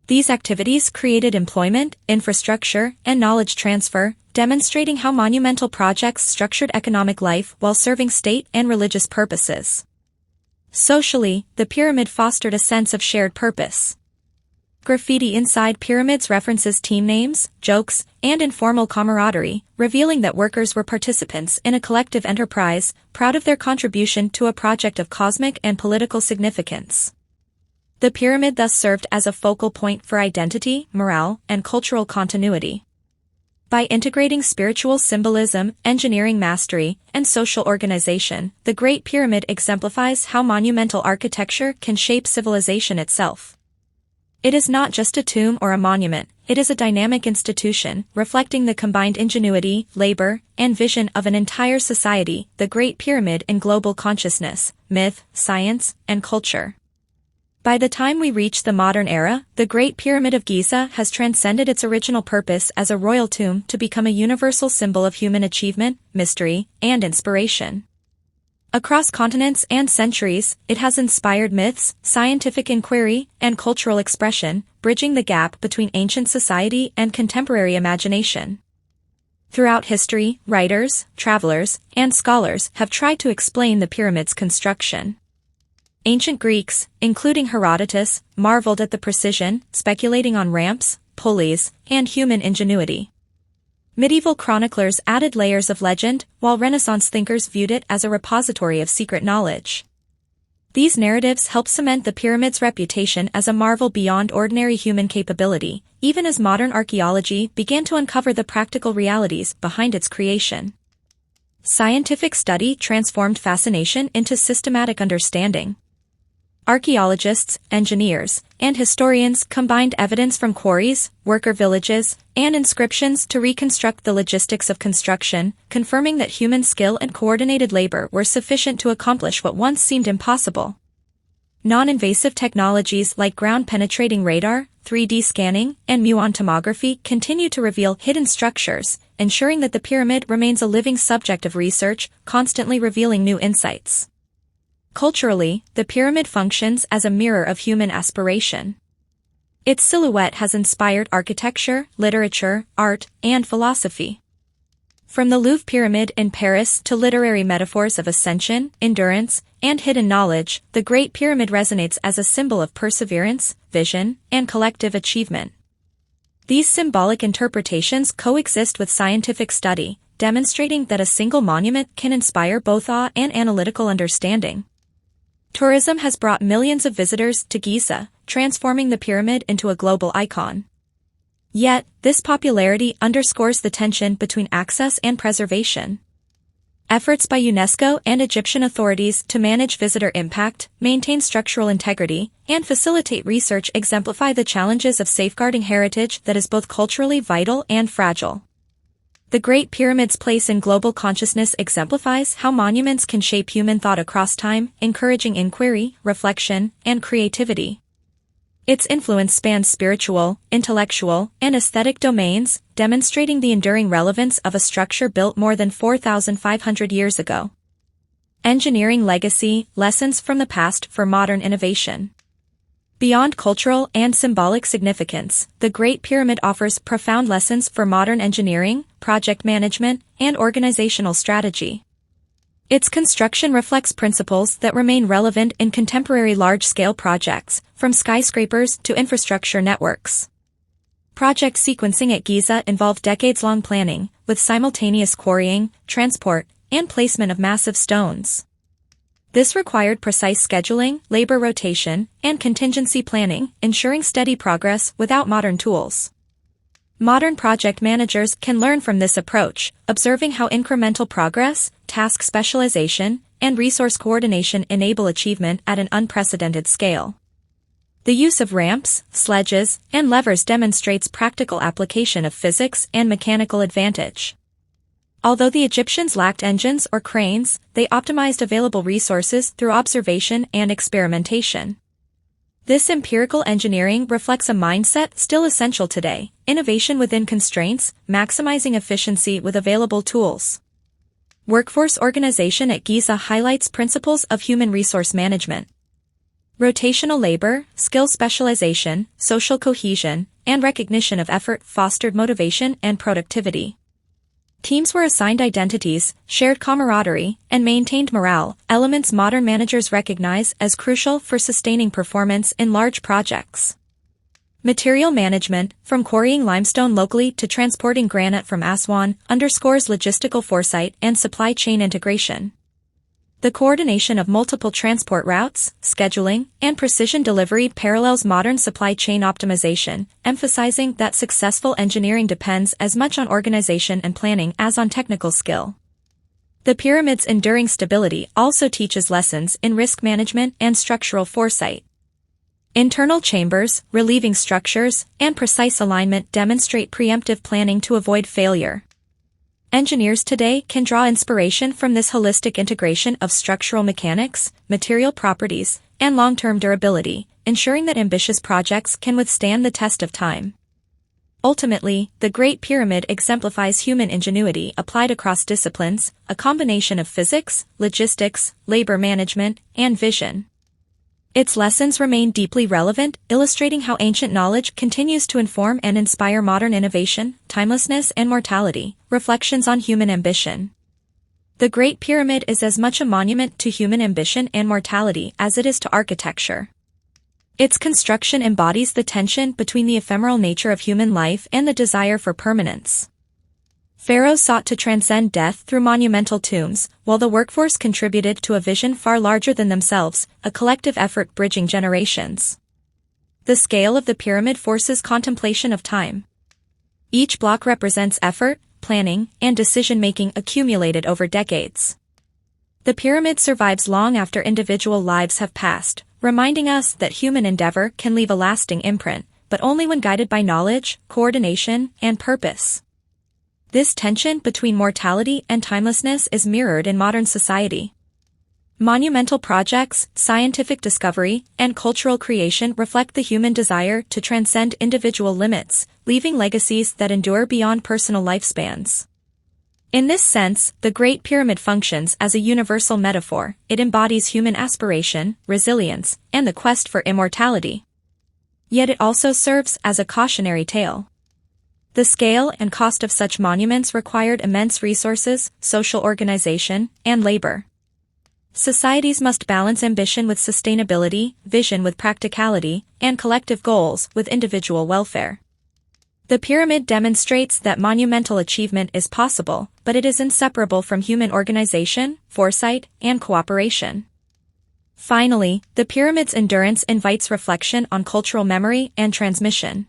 These activities created employment, infrastructure, and knowledge transfer, demonstrating how monumental projects structured economic life while serving state and religious purposes. Socially, the pyramid fostered a sense of shared purpose. Graffiti inside pyramids references team names, jokes, and informal camaraderie, revealing that workers were participants in a collective enterprise, proud of their contribution to a project of cosmic and political significance. The pyramid thus served as a focal point for identity, morale, and cultural continuity. By integrating spiritual symbolism, engineering mastery, and social organization, the Great Pyramid exemplifies how monumental architecture can shape civilization itself. It is not just a tomb or a monument, it is a dynamic institution, reflecting the combined ingenuity, labor, and vision of an entire society, the Great Pyramid in global consciousness, myth, science, and culture. By the time we reach the modern era, the Great Pyramid of Giza has transcended its original purpose as a royal tomb to become a universal symbol of human achievement, mystery, and inspiration. Across continents and centuries, it has inspired myths, scientific inquiry, and cultural expression, bridging the gap between ancient society and contemporary imagination. Throughout history, writers, travelers, and scholars have tried to explain the pyramid's construction. Ancient Greeks, including Herodotus, marveled at the precision, speculating on ramps, pulleys, and human ingenuity. Medieval chroniclers added layers of legend, while Renaissance thinkers viewed it as a repository of secret knowledge. These narratives help cement the pyramid's reputation as a marvel beyond ordinary human capability, even as modern archaeology began to uncover the practical realities behind its creation. Scientific study transformed fascination into systematic understanding. Archaeologists, engineers, and historians combined evidence from quarries, worker villages, and inscriptions to reconstruct the logistics of construction, confirming that human skill and coordinated labor were sufficient to accomplish what once seemed impossible. Non-invasive technologies like ground-penetrating radar, 3D scanning, and muon tomography continue to reveal hidden structures, ensuring that the pyramid remains a living subject of research, constantly revealing new insights. Culturally, the pyramid functions as a mirror of human aspiration. Its silhouette has inspired architecture, literature, art, and philosophy. From the Louvre Pyramid in Paris to literary metaphors of ascension, endurance, and hidden knowledge, the Great Pyramid resonates as a symbol of perseverance, vision, and collective achievement. These symbolic interpretations coexist with scientific study, demonstrating that a single monument can inspire both awe and analytical understanding. Tourism has brought millions of visitors to Giza, transforming the pyramid into a global icon. Yet, this popularity underscores the tension between access and preservation. Efforts by UNESCO and Egyptian authorities to manage visitor impact, maintain structural integrity, and facilitate research exemplify the challenges of safeguarding heritage that is both culturally vital and fragile. The Great Pyramid's place in global consciousness exemplifies how monuments can shape human thought across time, encouraging inquiry, reflection, and creativity. Its influence spans spiritual, intellectual, and aesthetic domains, demonstrating the enduring relevance of a structure built more than 4,500 years ago. Engineering legacy, lessons from the past for modern innovation. Beyond cultural and symbolic significance, the Great Pyramid offers profound lessons for modern engineering, project management, and organizational strategy. Its construction reflects principles that remain relevant in contemporary large-scale projects, from skyscrapers to infrastructure networks. Project sequencing at Giza involved decades-long planning, with simultaneous quarrying, transport, and placement of massive stones. This required precise scheduling, labor rotation, and contingency planning, ensuring steady progress without modern tools. Modern project managers can learn from this approach, observing how incremental progress, task specialization, and resource coordination enable achievement at an unprecedented scale. The use of ramps, sledges, and levers demonstrates practical application of physics and mechanical advantage. Although the Egyptians lacked engines or cranes, they optimized available resources through observation and experimentation. This empirical engineering reflects a mindset still essential today: innovation within constraints, maximizing efficiency with available tools. Workforce organization at Giza highlights principles of human resource management. Rotational labor, skill specialization, social cohesion, and recognition of effort fostered motivation and productivity. Teams were assigned identities, shared camaraderie, and maintained morale, elements modern managers recognize as crucial for sustaining performance in large projects. Material management, from quarrying limestone locally to transporting granite from Aswan, underscores logistical foresight and supply chain integration. The coordination of multiple transport routes, scheduling, and precision delivery parallels modern supply chain optimization, emphasizing that successful engineering depends as much on organization and planning as on technical skill. The pyramid's enduring stability also teaches lessons in risk management and structural foresight. Internal chambers, relieving structures, and precise alignment demonstrate preemptive planning to avoid failure. Engineers today can draw inspiration from this holistic integration of structural mechanics, material properties, and long-term durability, ensuring that ambitious projects can withstand the test of time. Ultimately, the Great Pyramid exemplifies human ingenuity applied across disciplines, a combination of physics, logistics, labor management, and vision. Its lessons remain deeply relevant, illustrating how ancient knowledge continues to inform and inspire modern innovation, timelessness, and mortality. Reflections on human ambition. The Great Pyramid is as much a monument to human ambition and mortality as it is to architecture. Its construction embodies the tension between the ephemeral nature of human life and the desire for permanence. Pharaohs sought to transcend death through monumental tombs, while the workforce contributed to a vision far larger than themselves, a collective effort bridging generations. The scale of the pyramid forces contemplation of time. Each block represents effort, planning, and decision-making accumulated over decades. The pyramid survives long after individual lives have passed, reminding us that human endeavor can leave a lasting imprint, but only when guided by knowledge, coordination, and purpose. This tension between mortality and timelessness is mirrored in modern society. Monumental projects, scientific discovery, and cultural creation reflect the human desire to transcend individual limits, leaving legacies that endure beyond personal lifespans. In this sense, the Great Pyramid functions as a universal metaphor. It embodies human aspiration, resilience, and the quest for immortality. Yet it also serves as a cautionary tale. The scale and cost of such monuments required immense resources, social organization, and labor. Societies must balance ambition with sustainability, vision with practicality, and collective goals with individual welfare. The pyramid demonstrates that monumental achievement is possible, but it is inseparable from human organization, foresight, and cooperation. Finally, the pyramid's endurance invites reflection on cultural memory and transmission.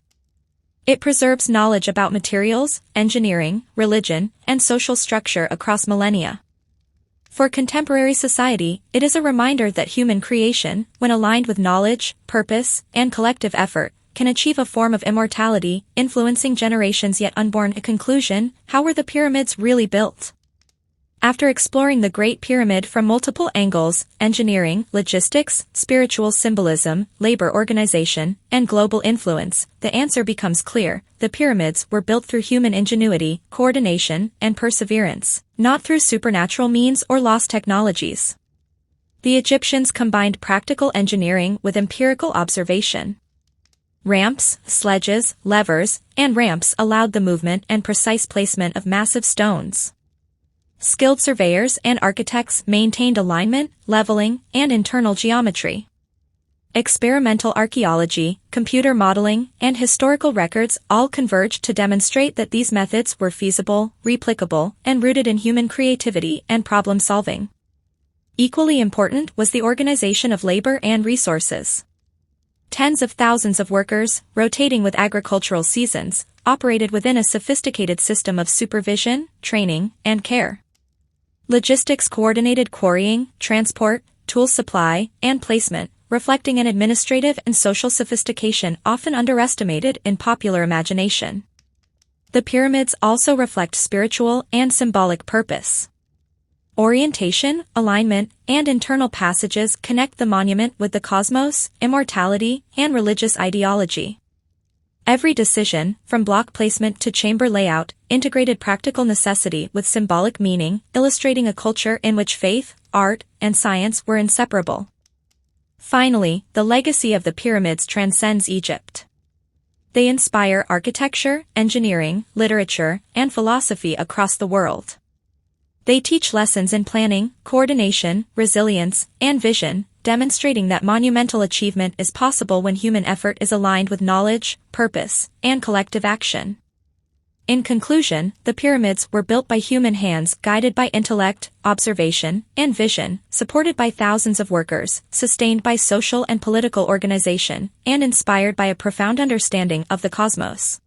It preserves knowledge about materials, engineering, religion, and social structure across millennia. For contemporary society, it is a reminder that human creation, when aligned with knowledge, purpose, and collective effort, can achieve a form of immortality, influencing generations yet unborn. A conclusion: how were the pyramids really built? After exploring the Great Pyramid from multiple angles, engineering, logistics, spiritual symbolism, labor organization, and global influence, the answer becomes clear: the pyramids were built through human ingenuity, coordination, and perseverance, not through supernatural means or lost technologies. The Egyptians combined practical engineering with empirical observation. Ramps, sledges, levers, and ramps allowed the movement and precise placement of massive stones. Skilled surveyors and architects maintained alignment, leveling, and internal geometry. Experimental archaeology, computer modeling, and historical records all converged to demonstrate that these methods were feasible, replicable, and rooted in human creativity and problem-solving. Equally important was the organization of labor and resources. Tens of thousands of workers, rotating with agricultural seasons, operated within a sophisticated system of supervision, training, and care. Logistics coordinated quarrying, transport, tool supply, and placement, reflecting an administrative and social sophistication often underestimated in popular imagination. The pyramids also reflect spiritual and symbolic purpose. Orientation, alignment, and internal passages connect the monument with the cosmos, immortality, and religious ideology. Every decision, from block placement to chamber layout, integrated practical necessity with symbolic meaning, illustrating a culture in which faith, art, and science were inseparable. Finally, the legacy of the pyramids transcends Egypt. They inspire architecture, engineering, literature, and philosophy across the world. They teach lessons in planning, coordination, resilience, and vision, demonstrating that monumental achievement is possible when human effort is aligned with knowledge, purpose, and collective action. In conclusion, the pyramids were built by human hands guided by intellect, observation, and vision, supported by thousands of workers, sustained by social and political organization, and inspired by a profound understanding of the cosmos.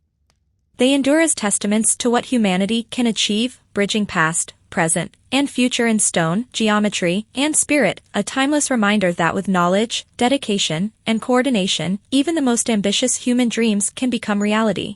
They endure as testaments to what humanity can achieve, bridging past, present, and future in stone, geometry, and spirit, a timeless reminder that with knowledge, dedication, and coordination, even the most ambitious human dreams can become reality.